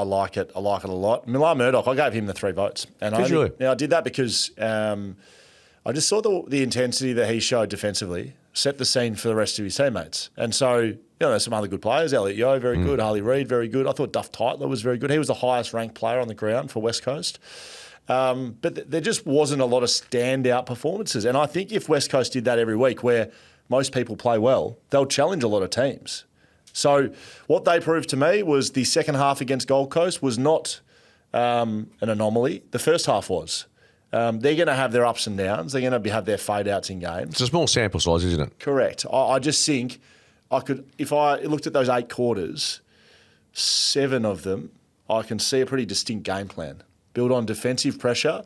like it. I like it a lot. Milan Murdoch, I gave him the 3 votes, and I did that because I just saw the intensity that he showed defensively set the scene for the rest of his teammates, and so there's some other good players. Elliot Yeo, very good. Harley Reid, very good. I thought Duff Tytler was very good. He was the highest ranked player on the ground for West Coast. But there just wasn't a lot of standout performances, and I think if West Coast did that every week, where most people play well, they'll challenge a lot of teams. So what they proved to me was the second half against Gold Coast was not an anomaly. The first half was. They're going to have their ups and downs. They're going to have their fade-outs in games. It's a small sample size, isn't it? Correct. I just think if I looked at those 8 quarters, 7 of them, I can see a pretty distinct game plan. Build on defensive pressure,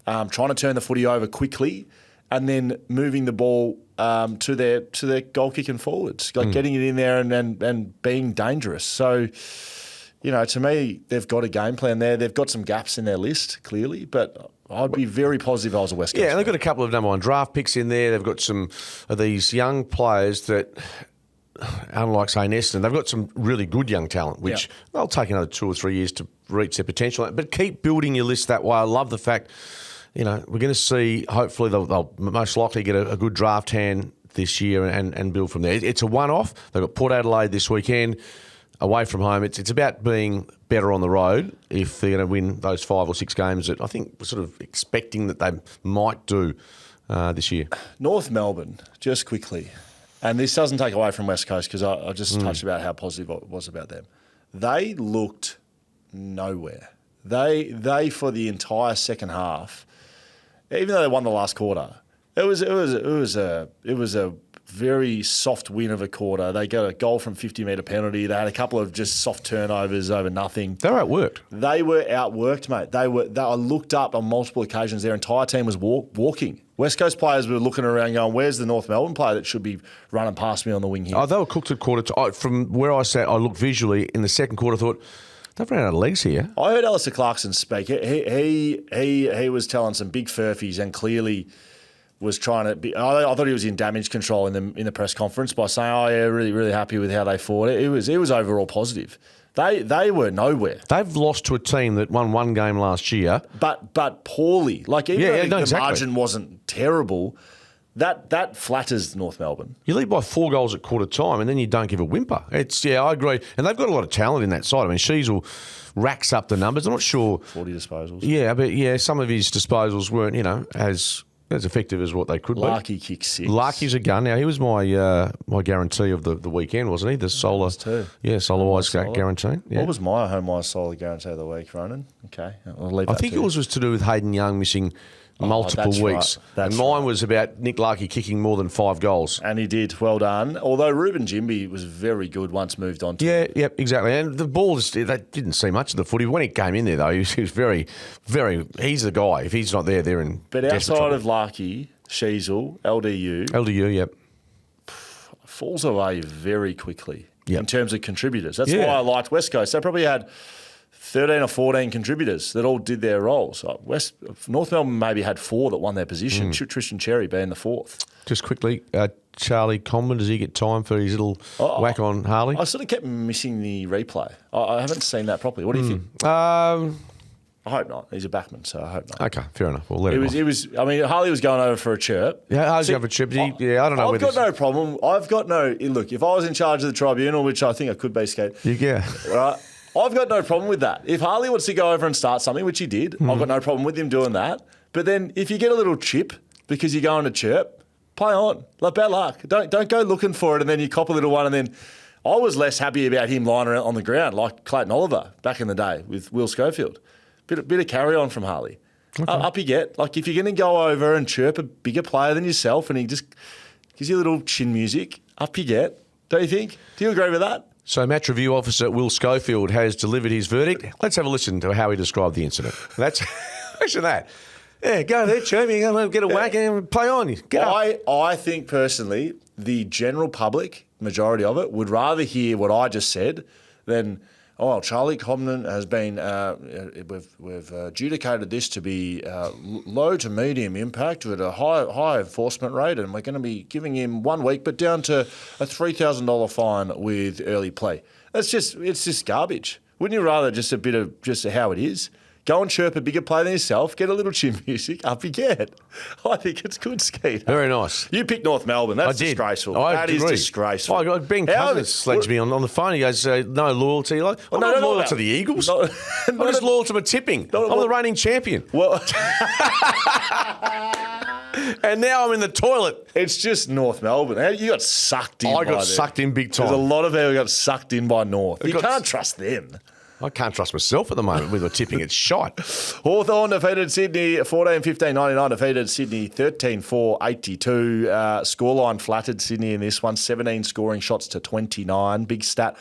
trying to turn the footy over quickly, and then moving the ball to their goal kicking forwards, like getting it in there and being dangerous. So, to me, they've got a game plan there. They've got some gaps in their list, clearly, but I'd be very positive if I was a West Coast. Yeah, and they've got a couple of number 1 draft picks in there. They've got some of these young players that, unlike, say, Essendon, they've got some really good young talent, which they'll take another 2 or 3 years to reach their potential. But keep building your list that way. I love the fact, we're going to see, hopefully they'll most likely get a good draft hand this year and build from there. It's a one-off. They've got Port Adelaide this weekend, away from home. It's about being better on the road if they're going to win those 5 or 6 games that I think we're sort of expecting that they might do this year. North Melbourne, just quickly, and this doesn't take away from West Coast because I just touched about how positive it was about them. They looked nowhere. They for the entire second half, even though they won the last quarter, it was a very soft win of a quarter. They got a goal from 50-metre penalty. They had a couple of just soft turnovers over nothing. They were outworked. They were outworked, mate. I looked up on multiple occasions. Their entire team was walking. West Coast players were looking around going, where's the North Melbourne player that should be running past me on the wing here? Oh, they were cooked at quarter two. From where I sat, I looked visually in the second quarter, thought, they've run out of legs here. I heard Alistair Clarkson speak. He was telling some big furfies and clearly was trying to be. I thought he was in damage control in the press conference by saying, "Oh yeah, really really happy with how they fought." It was overall positive. They were nowhere. They've lost to a team that won 1 game last year, but poorly. Like even though the margin wasn't terrible, that flatters North Melbourne. You lead by 4 goals at quarter time, and then you don't give a whimper. I agree, and they've got a lot of talent in that side. I mean, Sheasel racks up the numbers. I'm not sure 40 disposals. Yeah, but some of his disposals weren't as effective as what they could be. Larky kicked 6. Larky's a gun. Now, he was my guarantee of the weekend, wasn't he? The Solar. SavvyWise guarantee. Yeah. What was my Homewise Solar guarantee of the week, Ronan? Okay, I'll leave that I think yours was to do with Hayden Young missing multiple weeks. Right. And mine was about Nick Larky kicking more than 5 goals. And he did. Well done. Although Ruben Jimby was very good once moved on to exactly. And the ball, they didn't see much of the footy. When he came in there, though, he was very, very... He's the guy. If he's not there, they're in But outside of Larky, Sheasel, LDU, falls away very quickly in terms of contributors. That's why I liked West Coast. They probably had 13 or 14 contributors that all did their roles. North Melbourne maybe had 4 that won their position, Tristan Cherry being the 4th. Just quickly, Charlie Comben, does he get time for his little whack on Harley? I sort of kept missing the replay. I haven't seen that properly. What do you think? I hope not. He's a backman, so I hope not. Okay, fair enough. We'll let him off. It was. I mean, Harley was going over for a chirp. Yeah, Harley's going for a chirp. I don't know. I've got no problem. Look, if I was in charge of the tribunal, which I think I could be, Skeet. Right. I've got no problem with that. If Harley wants to go over and start something, which he did, I've got no problem with him doing that. But then if you get a little chip because you're going to chirp, play on. Like, bad luck. Don't go looking for it and then you cop a little one and then... I was less happy about him lying around on the ground like Clayton Oliver back in the day with Will Schofield. Bit of carry on from Harley. Okay. Up you get. Like, if you're going to go over and chirp a bigger player than yourself and he just gives you a little chin music, up you get. Don't you think? Do you agree with that? So match review officer Will Schofield has delivered his verdict. Let's have a listen to how he described the incident. Listen that. Yeah, go there, chirp, get a whack and play on. I think personally, the general public, majority of it, would rather hear what I just said than Oh, Charlie Cobden has been. We've adjudicated this to be low to medium impact with a high enforcement rate, and we're going to be giving him 1 week, but down to a $3,000 fine with early play. It's just garbage. Wouldn't you rather just a bit of just how it is? Go and chirp a bigger play than yourself, get a little chin music, up you get. I think it's good, Skeet. Very nice. You picked North Melbourne. That's disgraceful. That is disgraceful. Oh, Ben Cousins sledged me on the phone. He goes, no loyalty. Like, I'm not loyal to the Eagles. I'm just loyal to my tipping. I'm the reigning champion. Well, and now I'm in the toilet. It's just North Melbourne. You got sucked in. I got sucked in big time. There's a lot of people who got sucked in by North. You can't trust them. I can't trust myself at the moment with the tipping. It's shite. Hawthorn defeated Sydney 14-15-99, defeated Sydney 13-4-82. Scoreline flattered Sydney in this one, 17 scoring shots to 29. Big stat,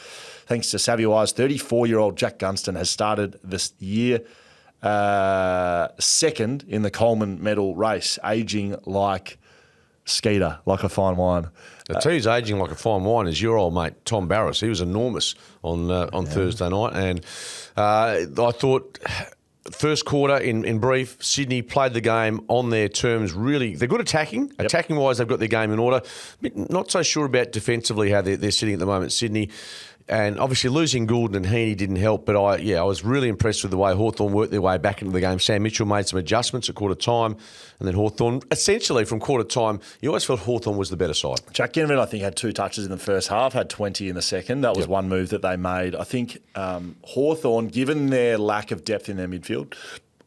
thanks to SavvyWise. 34-year-old Jack Gunston has started this year second in the Coleman medal race, ageing like Skeeter, like a fine wine. I tell you who's ageing like a fine wine is your old mate, Tom Barras. He was enormous on Thursday night. And I thought first quarter, in brief, Sydney played the game on their terms. Really, they're good attacking. Yep. Attacking-wise, they've got their game in order. Not so sure about defensively how they're sitting at the moment, Sydney. And obviously losing Goulden and Heaney didn't help, but I was really impressed with the way Hawthorn worked their way back into the game. Sam Mitchell made some adjustments at quarter time, and then Hawthorn, essentially from quarter time, you always felt Hawthorn was the better side. Jack Ginnivan, I think, had 2 touches in the first half, had 20 in the second. That was one move that they made. I think Hawthorn, given their lack of depth in their midfield,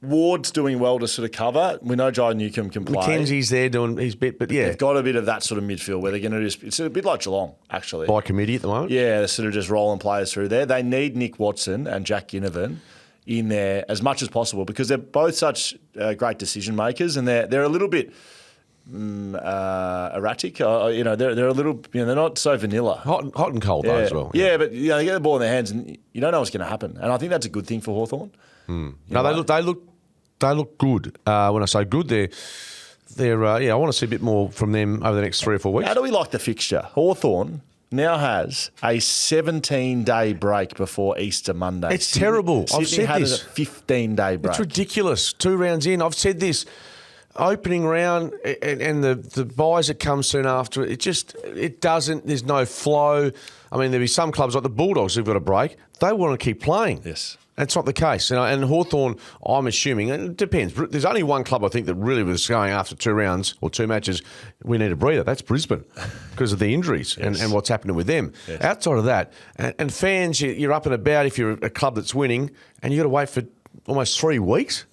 Ward's doing well to sort of cover. We know Jai Newcomb can play. McKenzie's there doing his bit, but yeah. They've got a bit of that sort of midfield where they're going to just... It's a bit like Geelong, actually. By committee at the moment? Yeah, they're sort of just rolling players through there. They need Nick Watson and Jack Ginnivan in there as much as possible because they're both such great decision makers and they're a little bit... erratic, they're a little, they're not so vanilla. Hot and cold though as well. Yeah, but they get the ball in their hands and you don't know what's going to happen. And I think that's a good thing for Hawthorn. They look good. When I say good, they're I want to see a bit more from them over the next 3 or 4 weeks. How do we like the fixture? Hawthorn now has a 17-day break before Easter Monday. It's terrible. Sydney I've said had this. a 15-day break. It's ridiculous. 2 rounds in. I've said this. Opening round and the buys that come soon after it doesn't. There's no flow. I mean, there'll be some clubs like the Bulldogs who've got a break. They want to keep playing. Yes. That's not the case. And Hawthorn, I'm assuming, and it depends. There's only one club I think that really was going after 2 rounds or 2 matches, we need a breather. That's Brisbane because of the injuries and what's happening with them. Yes. Outside of that, and fans, you're up and about if you're a club that's winning and you've got to wait for almost 3 weeks.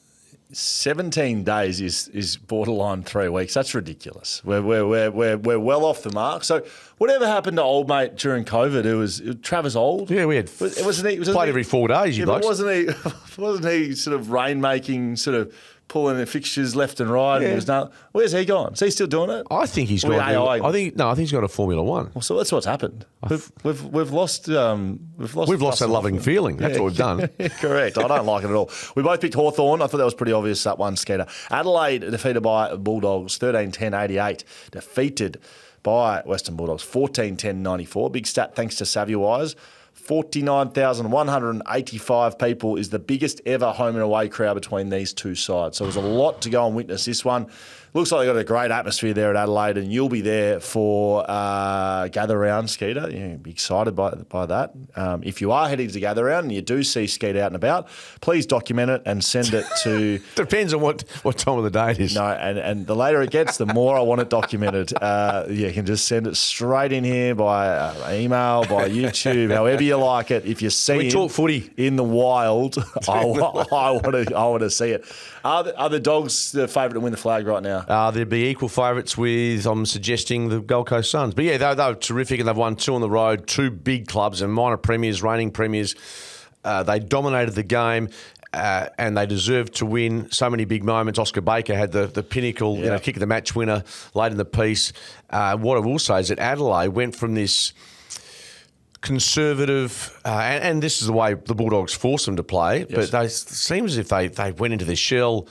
17 days is borderline 3 weeks. That's ridiculous. We're well off the mark. So whatever happened to old mate during COVID? It was Travis Old. Yeah, we had played every 4 days. You blokes. Wasn't he sort of rainmaking, sort of pulling the fixtures left and right? Yeah. And where's he gone? Is he still doing it? I think he's gone. I think he's got a Formula One. Well, so that's what's happened. We've lost that loving feeling. That's what we've done. Correct. I don't like it at all. We both picked Hawthorn. I thought that was pretty obvious, that one, Skeeter. Adelaide defeated by Bulldogs 13-10-88. Defeated by Western Bulldogs 14-10-94. Big stat thanks to SavvyWise. 49,185 people is the biggest ever home and away crowd between these two sides. So there's a lot to go and witness this one. Looks like they've got a great atmosphere there at Adelaide, and you'll be there for Gather Round, Skeeter. You'll be excited by that. If you are heading to Gather Round and you do see Skeet out and about, please document it and send it to... Depends on what time of the day it is. No, and the later it gets, the more I want it documented. You can just send it straight in here by email, by YouTube, however you like it. If you see talk footy in the wild, I want to see it. Are the Dogs the favourite to win the flag right now? They'd be equal favourites with, I'm suggesting, the Gold Coast Suns. But yeah, they were terrific and they've won 2 on the road, 2 big clubs and minor premiers, reigning premiers. They dominated the game and they deserved to win. So many big moments. Oscar Baker had the pinnacle, kick of the match winner late in the piece. What I will say is that Adelaide went from this conservative, and this is the way the Bulldogs forced them to play, but they seem as if they went into their shell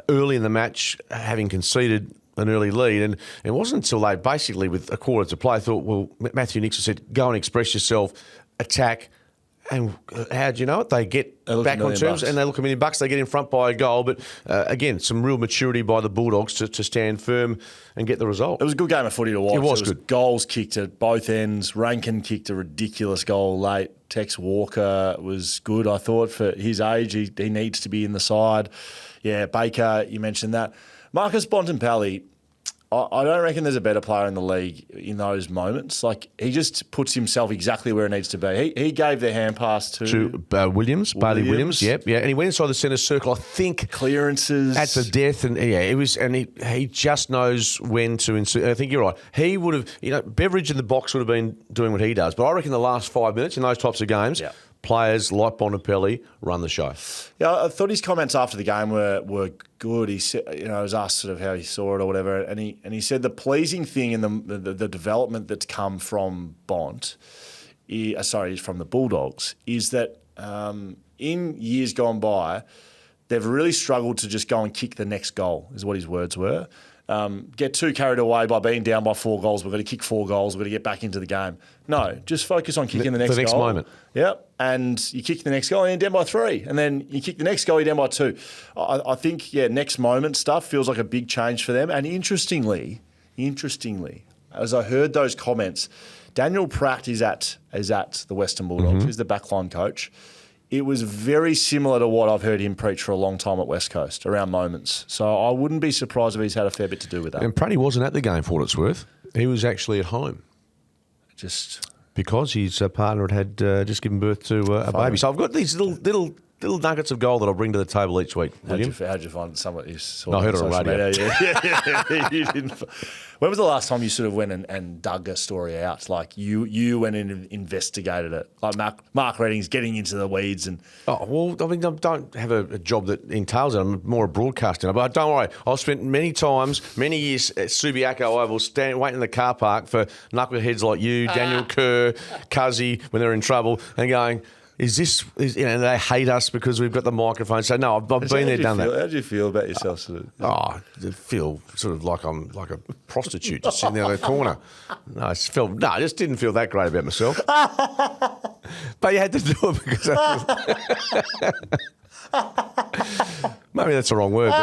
early in the match, having conceded an early lead. And it wasn't until they basically, with a quarter to play, thought, well, Matthew Nixon said, go and express yourself, attack, And how do you know it? They get look back $1 on million terms bucks. and they look $1 million. They get in front by a goal. But again, some real maturity by the Bulldogs to stand firm and get the result. It was a good game of footy to watch. It was good. Goals kicked at both ends. Rankin kicked a ridiculous goal late. Tex Walker was good, I thought, for his age. He needs to be in the side. Yeah, Baker, you mentioned that. Marcus Bontempelli, I don't reckon there's a better player in the league in those moments. Like, he just puts himself exactly where he needs to be. He gave the hand pass to Williams, Bailey Williams. Yep, yeah, and he went inside the centre circle. I think clearances at the death, and it was, and he just knows when to insert. I think you're right. He would have, Beveridge in the box would have been doing what he does. But I reckon the last 5 minutes in those types of games. Yeah. Players like Bontempelli run the show. Yeah, I thought his comments after the game were good. He said, it was asked sort of how he saw it or whatever, and he said the pleasing thing in the development that's come from from the Bulldogs, is that in years gone by, they've really struggled to just go and kick the next goal, is what his words were. Get too carried away by being down by 4 goals. We've got to kick 4 goals. We've got to get back into the game. No, just focus on kicking the next goal. Moment. Yep. And you kick the next goal and you're down by 3. And then you kick the next goal, you're down by 2. I think, next moment stuff feels like a big change for them. And interestingly, as I heard those comments, Daniel Pratt is at the Western Bulldogs. He's the backline coach. It was very similar to what I've heard him preach for a long time at West Coast around moments. So I wouldn't be surprised if he's had a fair bit to do with that. And Pratty wasn't at the game for what it's worth. He was actually at home. Because his partner had just given birth to a baby. So I've got these little nuggets of gold that I'll bring to the table each week. How'd you find someone you saw? I heard it on radio. Yeah. You didn't. When was the last time you sort of went and dug a story out? Like you went and investigated it. Like Mark Redding's getting into the weeds and. Oh well, I mean, I don't have a job that entails it. I'm more a broadcaster. But don't worry, I've spent many years at Subiaco Oval, waiting in the car park for knuckleheads like you, Daniel Kerr, Cuzzy, when they're in trouble, and going. They hate us because we've got the microphone. So no, I've been there, done that. How do you feel about yourself? I feel sort of like I'm like a prostitute just sitting there in the corner. I just didn't feel that great about myself. But you had to do it because maybe that's the wrong word.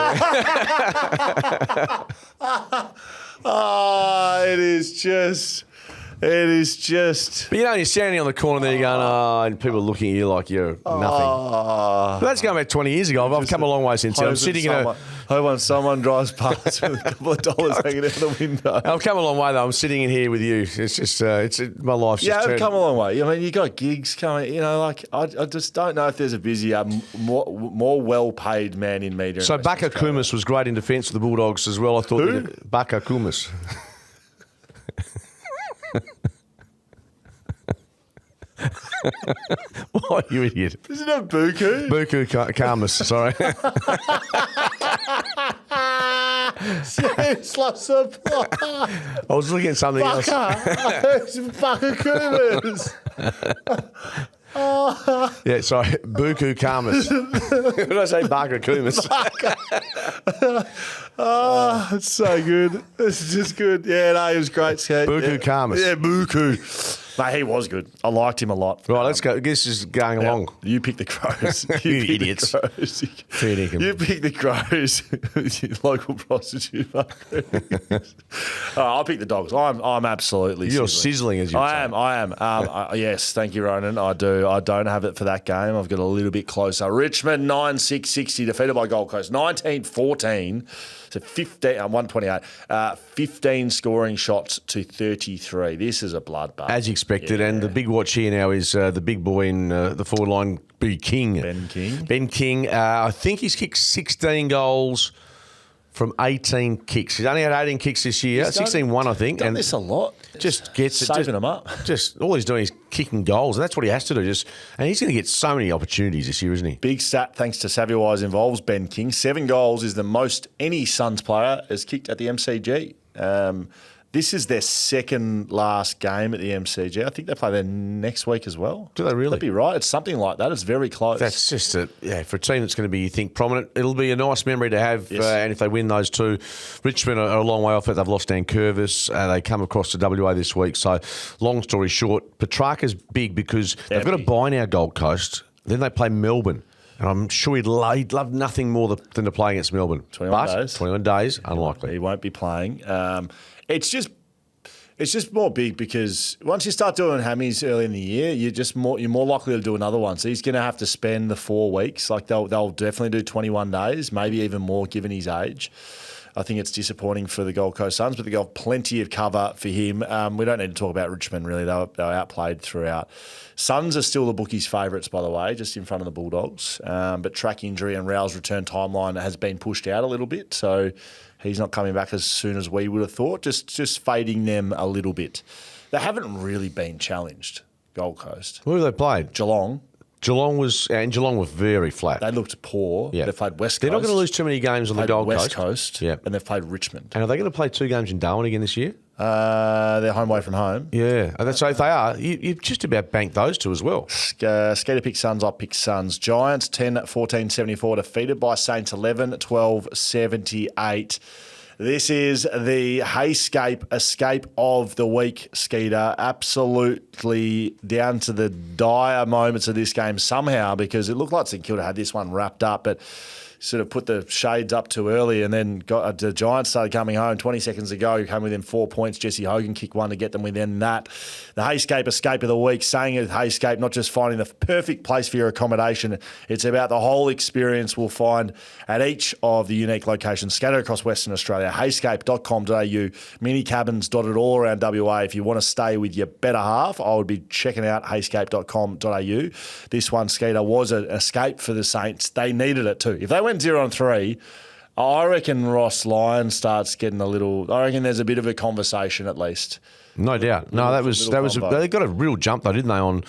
It is just. But you're standing on the corner there, you're going, and people are looking at you like you're nothing. But that's going back 20 years ago. I've come a long way since then. I'm sitting when someone drives past with a couple of dollars hanging out the window. I've come a long way though. I'm sitting in here with you. It's just, my life's just I've come a long way. I mean, you got gigs coming. I just don't know if there's a busier, more well-paid man in media. So Baka Kumis was great in defence of the Bulldogs as well. I thought. Who? Baka Kumis. What, you idiot? Isn't it Buku? Buku Karmas, sorry. I was looking at something else. Baka Kumas. Yeah, sorry. Buku Karmas. Did I say Baka Kumis? It's so good. It's just good. Yeah, no, he was great. Buku Karmas. Yeah, Buku. Mate, he was good. I liked him a lot. Right, let's go. This is going along. You pick the Crows. You idiots. You pick the Crows. Local prostitute. I'll pick the Dogs. I'm absolutely You're sizzling as you say. I am. Yes, thank you, Ronan. I do. I don't have it for that game. I've got a little bit closer. Richmond 9-6-60 defeated by Gold Coast 19-14. So 128. 15 scoring shots to 33. This is a bloodbath. As expected. And the big watch here now is the big boy in the forward line, Ben King. Ben King. I think he's kicked 16 goals from 18 kicks. He's only had 18 kicks this year. 16-1, I think. Done this a lot. Just gets saving them up. Just all he's doing is kicking goals, and that's what he has to do. And he's going to get so many opportunities this year, isn't he? Big stat, thanks to SavvyWise involves Ben King. 7 goals is the most any Suns player has kicked at the MCG. This is their second last game at the MCG. I think they play there next week as well. Do they really? That'd be right. It's something like that. It's very close. That's just for a team that's going to be, you think, prominent. It'll be a nice memory to have. Yes. And if they win those two, Richmond are a long way off it. They've lost Dan Curvis. They come across to WA this week. So, long story short, Petrarca's big because they've got a bye now, Gold Coast. Then they play Melbourne. And I'm sure he'd love nothing more than to play against Melbourne. 21 days. 21 days, unlikely. He won't be playing. It's just more big because once you start doing hammies early in the year, you're more likely to do another one. So he's going to have to spend the 4 weeks. Like they'll definitely do 21 days, maybe even more given his age. I think it's disappointing for the Gold Coast Suns, but they've got plenty of cover for him. We don't need to talk about Richmond, really. They were outplayed throughout. Suns are still the bookies' favourites, by the way, just in front of the Bulldogs. But track injury and Rao's return timeline has been pushed out a little bit, so he's not coming back as soon as we would have thought, just fading them a little bit. They haven't really been challenged, Gold Coast. Who have they played? Geelong. Geelong were very flat. They looked poor. Yeah. They've played West Coast. They're not going to lose too many games on the Gold West Coast. Coast. Yeah. And they've played Richmond. And are they going to play 2 games in Darwin again this year? They're home away from home. Yeah. So if they are, you've just about banked those two as well. Skeeter pick Suns, I pick Suns. Giants 10-14-74 defeated by Saints 11-12-78. This is the HeyScape escape of the week, Skeeter. Absolutely down to the dire moments of this game somehow, because it looked like St Kilda had this one wrapped up, but sort of put the shades up too early, and then the Giants started coming home 20 seconds ago, came within 4 points. Jesse Hogan kicked one to get them within that. The HeyScape escape of the week, saying it HeyScape, not just finding the perfect place for your accommodation, it's about the whole experience we'll find at each of the unique locations scattered across Western Australia. HeyScape.com.au, mini cabins dotted all around WA. If you want to stay with your better half, I would be checking out HeyScape.com.au. This one, Skeeter, was an escape for the Saints. They needed it too. If they went 0-3, I reckon Ross Lyon starts getting a little. I reckon there's a bit of a conversation at least. No doubt. No, that was they got a real jump though, didn't they, on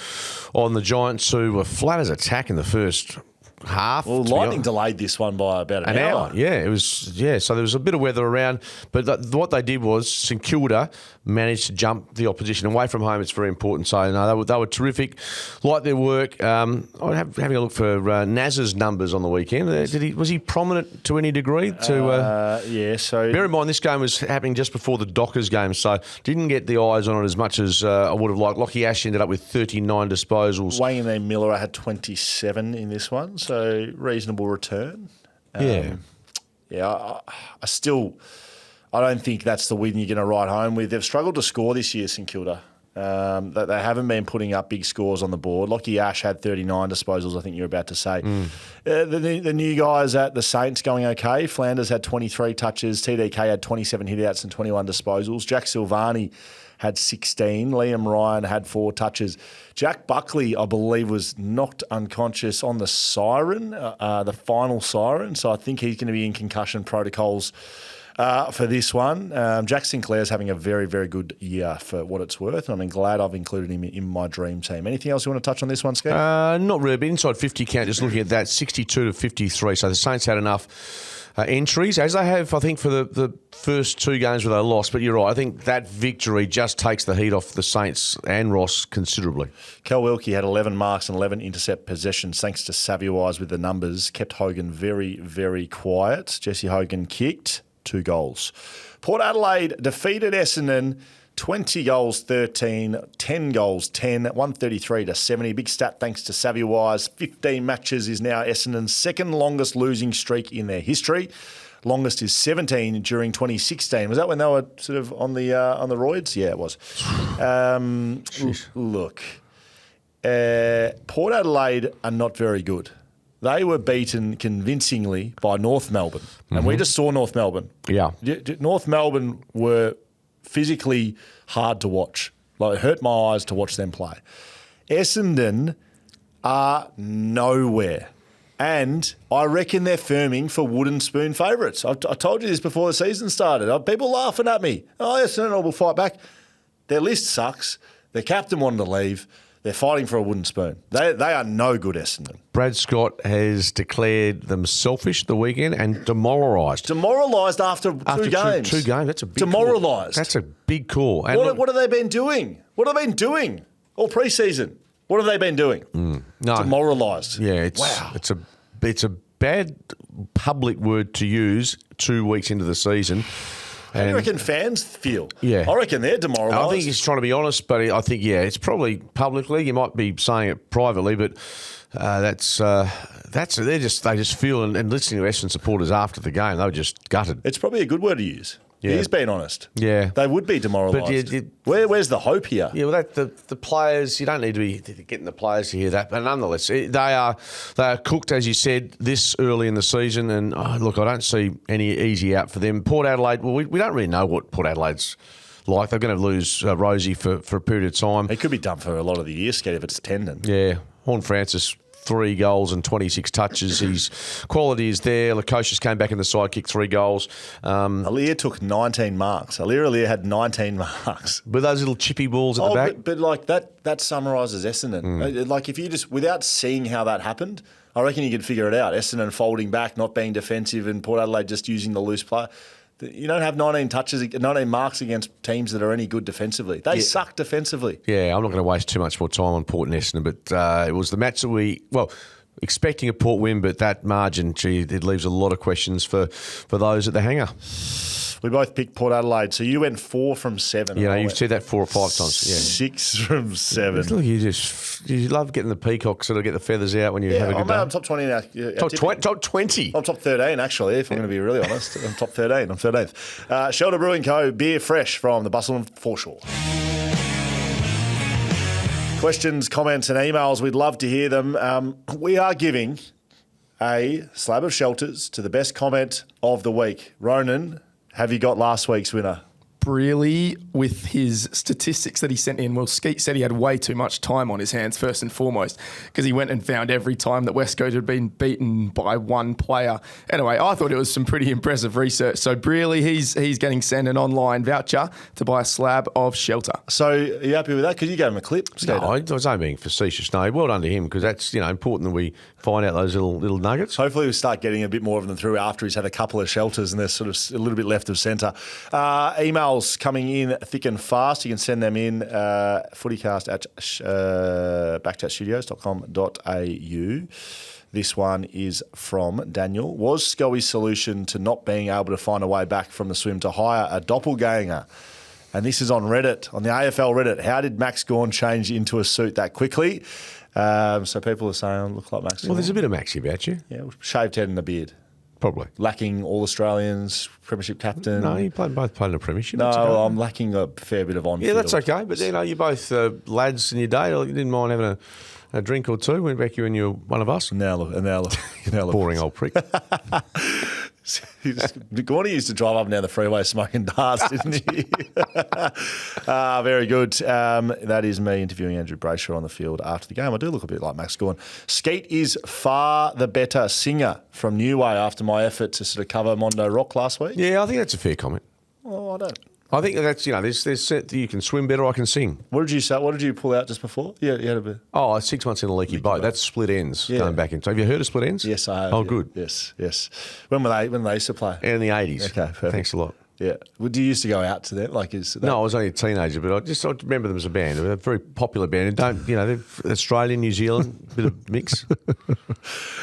the Giants, who were flat as a tack in the first half. Well, Lightning delayed this one by about an hour. Yeah, it was. Yeah, so there was a bit of weather around, but what they did was St Kilda managed to jump the opposition away from home. It's very important. So no, they were terrific. Like their work. I'm having a look for Naz's numbers on the weekend. Was he prominent to any degree? Yeah. So bear in mind this game was happening just before the Dockers game, so didn't get the eyes on it as much as I would have liked. Lockie Ash ended up with 39 disposals. Wayne Miller had 27 in this one. So reasonable return. I don't think that's the win you're going to ride home with. They've struggled to score this year, St Kilda. They haven't been putting up big scores on the board. Lockie Ash had 39 disposals, I think you're about to say. The new guys at the Saints going okay. Flanders had 23 touches. TDK had 27 hitouts and 21 disposals. Jack Silvani had 16. Liam Ryan had 4 touches. Jack Buckley, I believe, was knocked unconscious on the siren, the final siren. So I think he's going to be in concussion protocols for this one. Jack Sinclair's having a very, very good year for what it's worth. And I'm glad I've included him in my dream team. Anything else you want to touch on this one, Skeet? Not really, but inside 50 count, just looking at that, 62-53. So the Saints had enough entries, as they have, I think, for the first 2 games where they lost. But you're right, I think that victory just takes the heat off the Saints and Ross considerably. Kel Wilkie had 11 marks and 11 intercept possessions, thanks to SavvyWise with the numbers. Kept Hogan very, very quiet. Jesse Hogan kicked 2 goals. Port Adelaide defeated Essendon 20 goals 13, 10 goals 10, 133-70. Big stat thanks to SavvyWise. 15 matches is now Essendon's second longest losing streak in their history. Longest is 17 during 2016. Was that when they were sort of on the roids? Yeah, it was. Look, Port Adelaide are not very good. They were beaten convincingly by North Melbourne. And we just saw North Melbourne. Yeah. North Melbourne were physically hard to watch. Like, it hurt my eyes to watch them play. Essendon are nowhere. And I reckon they're firming for wooden spoon favourites. I told you this before the season started. People laughing at me. Oh, Essendon will fight back. Their list sucks. Their captain wanted to leave. They're fighting for a wooden spoon. They are no good, Essendon. Brad Scott has declared them selfish the weekend and demoralised. Demoralised after two games. Two games. That's a big demoralised. Call. That's a big call. And what have they been doing? What have they been doing all pre-season? What have they been doing? No. Demoralised. Yeah, wow. It's a bad public word to use 2 weeks into the season. How do you reckon fans feel? Yeah. I reckon they're demoralised. I think he's trying to be honest, but I think, it's probably publicly. You might be saying it privately, but they just feel, and listening to Essendon supporters after the game, they were just gutted. It's probably a good word to use. Yeah. He's being honest. Yeah. They would be demoralised. But Where's the hope here? Yeah, well, the players, you don't need to be getting the players to hear that. But nonetheless, they are cooked, as you said, this early in the season. And, look, I don't see any easy out for them. Port Adelaide, well, we don't really know what Port Adelaide's like. They're going to lose Rosie for a period of time. He could be done for a lot of the year, Skeet, if it's tendon. Yeah. Horn Francis, 3 goals and 26 touches. His quality is there. Lukosius came back in the side, kicked 3 goals. Aliir took 19 marks. Aliir had 19 marks. With those little chippy balls at the back? But like that summarises Essendon. Like if you just, without seeing how that happened, I reckon you could figure it out. Essendon folding back, not being defensive, and Port Adelaide just using the loose player. You don't have 19 marks against teams that are any good defensively. They suck defensively. Yeah, I'm not going to waste too much more time on Port and Essendon, but it was the match that expecting a Port win, but that margin, it leaves a lot of questions for those at the hangar. We both picked Port Adelaide, so you went 4 from 7. Yeah, you've said that 4 or 5 times. Yeah. 6 from 7. Look, you love getting the peacock sort of get the feathers out when you have a good day. I'm top 20 now. Top 20? I'm top 13, actually, if I'm going to be really honest. I'm top 13. I'm 13th. Shelter Brewing Co. Beer Fresh from the Busselton foreshore. Questions, comments and emails, we'd love to hear them. We are giving a slab of shelters to the best comment of the week. Ronan, have you got last week's winner? Brearley, with his statistics that he sent in, well, Skeet said he had way too much time on his hands, first and foremost, because he went and found every time that West Coast had been beaten by one player. Anyway, I thought it was some pretty impressive research. So Brearley, he's getting sent an online voucher to buy a slab of shelter. So are you happy with that? Because you gave him a clip. No, I was only being facetious. No, well done to him, because that's important that we find out those little nuggets. Hopefully we'll start getting a bit more of them through after he's had a couple of shelters and there's sort of a little bit left of centre. Emails coming in thick and fast. You can send them in FootyCast at backchatstudios.com.au. This one is from Daniel. Was Schoey's solution to not being able to find a way back from the swim to hire a doppelganger? And this is on Reddit, on the AFL Reddit. How did Max Gawn change into a suit that quickly? So people are saying, look like Max Gawn. Well, there's a bit of Maxi about you. Yeah, shaved head and a beard. Probably. Lacking All-Australians, Premiership captain. No, you both played in a Premiership. No, I'm lacking a fair bit of on-field. Yeah, that's okay. But, you're both lads in your day. You didn't mind having a drink or two. Went back you and you're one of us. Now look. Boring old prick. Gordy used to drive up and down the freeway smoking darts, didn't he? Very good. That is me interviewing Andrew Brayshaw on the field after the game. I do look a bit like Max Gawn. Skeet is far the better singer from New Way after my effort to sort of cover Mondo Rock last week. Yeah, I think that's a fair comment. Oh, I don't. I think that's, there's you can swim better, I can sing. What did you say? What did you pull out just before? Yeah, you had a bit. Oh, 6 months in a leaky boat. That's split ends going back into. Have you heard of split ends? Yes, I have. Oh, yeah. good. Yes. When they used to play? In the 80s. Okay, perfect. Thanks a lot. Yeah. Well, do you used to go out to them? No, I was only a teenager, but I remember them as a band. They're a very popular band. They're Australian, New Zealand, bit of mix.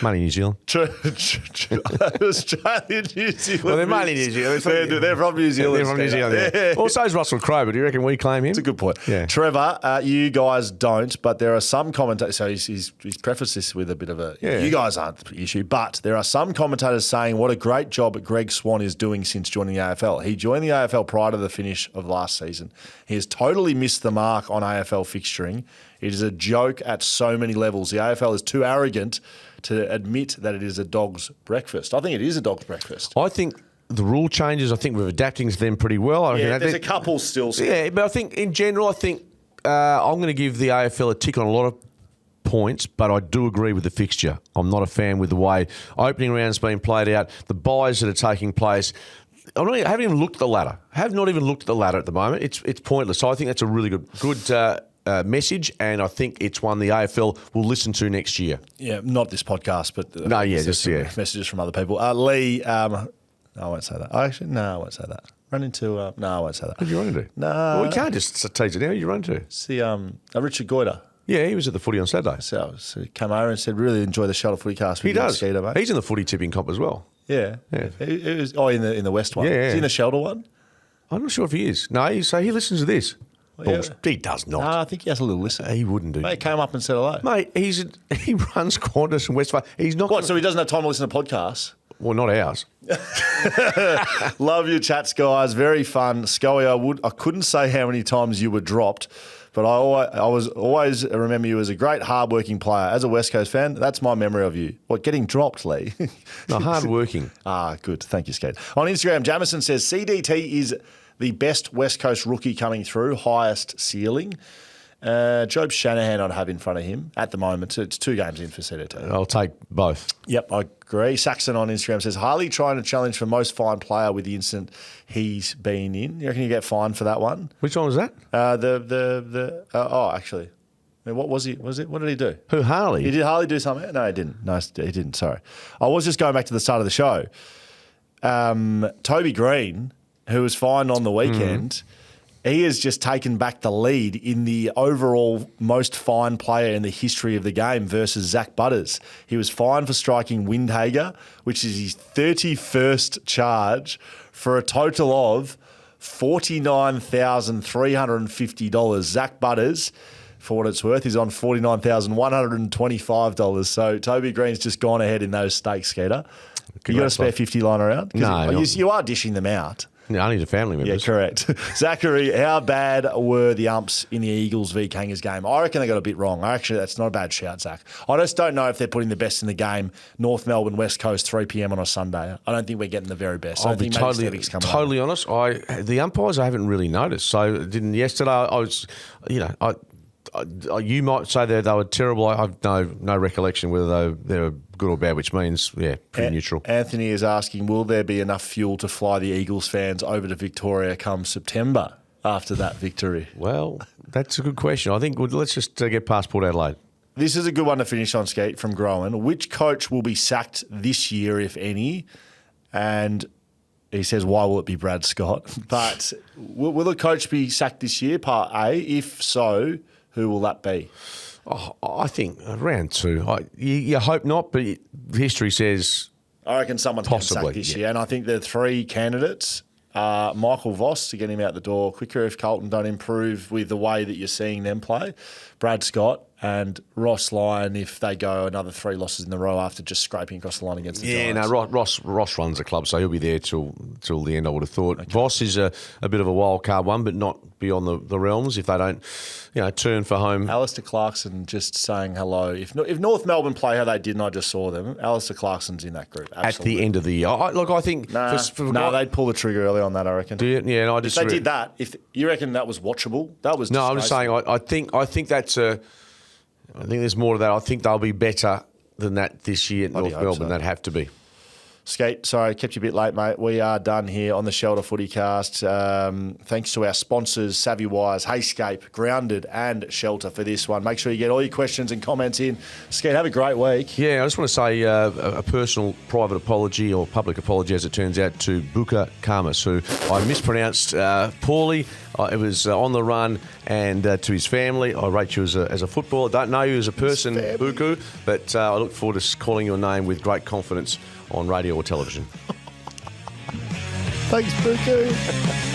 Money New Zealand. Australian, New Zealand. Well, they're mainly New Zealand. They're from New Zealand. They're from New Zealand. Yeah. Also is Russell Crowe, but do you reckon we claim him? That's a good point. Yeah. Trevor, you guys don't, but there are some commentators. So he's prefaced this with a bit of a. Yeah. You guys aren't the issue, but there are some commentators saying what a great job Greg Swan is doing since joining the AFL. He joined the AFL prior to the finish of last season. He has totally missed the mark on AFL fixturing. It is a joke at so many levels. The AFL is too arrogant to admit that it is a dog's breakfast. I think it is a dog's breakfast. I think the rule changes, I think we're adapting to them pretty well. There's a couple still. Yeah, but I think in general, I'm going to give the AFL a tick on a lot of points, but I do agree with the fixture. I'm not a fan with the way opening rounds being played out, the buys that are taking place. I haven't even looked at the ladder. I have not even looked at the ladder at the moment. It's pointless. So I think that's a really good message, and I think it's one the AFL will listen to next year. Yeah, not this podcast, but messages from other people. Lee, no, I won't say that. No, I won't say that. Run into no, I won't say that. What did you run into? No, well, we can't just tease it now. Who you run to? It's the Richard Goyder. Yeah, he was at the footy on Saturday. So he came over and said, "Really enjoy the Shelter FootyCast." He does. Skeeter, mate. He's in the footy tipping comp as well. Yeah. It was in the West one. Yeah, Is he in the Shelter one? I'm not sure if he is. No, he listens to this. Yeah. He does not. No, I think he has a little listen. He wouldn't do. Mate, he came up and said hello. Mate, he runs Qantas and Westfall. He's not. What? So he doesn't have time to listen to podcasts? Well, not ours. Love your chats, guys. Very fun. Schoey, I couldn't say how many times you were dropped, but I was always remember you as a great hard-working player. As a West Coast fan, that's my memory of you. What, getting dropped, Lee? No, hard-working. Good. Thank you, Skeet. On Instagram, Jamison says, CDT is the best West Coast rookie coming through, highest ceiling. Job Shanahan I'd have in front of him at the moment. It's 2 games in for CDT. I'll take both. Yep, I agree. Saxon on Instagram says, Harley trying to challenge for most fined player with the incident he's been in. You reckon you get fined for that one? Which one was that? Actually. I mean, what was he? What did he do? Who, Harley? Did Harley do something? No, he didn't. No, he didn't. Sorry. I was just going back to the start of the show. Toby Green, who was fined on the weekend, he has just taken back the lead in the overall most fined player in the history of the game versus Zach Butters. He was fined for striking Windhager, which is his 31st charge, for a total of $49,350. Zach Butters, for what it's worth, is on $49,125. So Toby Green's just gone ahead in those stakes, Skeeter. You got a spare 50 lying around? No. You are dishing them out. No, only to family members. Yeah, correct. Zachary, how bad were the umps in the Eagles v Kangas game? I reckon they got a bit wrong. Actually, that's not a bad shout, Zach. I just don't know if they're putting the best in the game. North Melbourne, West Coast, 3 p.m. on a Sunday. I don't think we're getting the very best. I'll be totally honest. The umpires I haven't really noticed. So didn't yesterday. I was, you might say that they were terrible. I have no recollection whether they were good or bad, which means, pretty neutral. Anthony is asking, will there be enough fuel to fly the Eagles fans over to Victoria come September after that victory? Well, that's a good question. I think let's just get past Port Adelaide. This is a good one to finish on, Skeet, from Growan. Which coach will be sacked this year, if any? And he says, why will it be Brad Scott? But will a coach be sacked this year, part A? If so, who will that be? Oh, I think round 2. You hope not, but history says I reckon someone's going to sack this year. And I think the 3 candidates are Michael Voss to get him out the door quicker if Carlton don't improve with the way that you're seeing them play, Brad Scott, and Ross Lyon if they go another 3 losses in a row after just scraping across the line against the Giants. No, Ross runs the club, so he'll be there till the end, I would have thought. Okay. Voss is a bit of a wild card one, but not beyond the realms if they don't turn for home. Alistair Clarkson just saying hello. If North Melbourne play how they did and I just saw them, Alistair Clarkson's in that group. Absolutely. At the end of the year. I think... they'd pull the trigger early on that, I reckon. Do you? Yeah, no, I just... If they did that, if you reckon that was watchable, that was... No, I'm just saying, I think that's a... I think there's more to that. I think they'll be better than that this year at North Melbourne. So. They'd have to be. Skeet, sorry, kept you a bit late, mate. We are done here on the Shelter FootyCast. Thanks to our sponsors, SavvyWise, HeyScape, Grounded and Shelter for this one. Make sure you get all your questions and comments in. Skeet, have a great week. Yeah, I just want to say a personal private apology or public apology, as it turns out, to Buka Kamas, who I mispronounced poorly. It was on the run, and to his family, I rate you as a footballer. Don't know you as a person, Buku, but I look forward to calling your name with great confidence on radio or television. Thanks, Buku.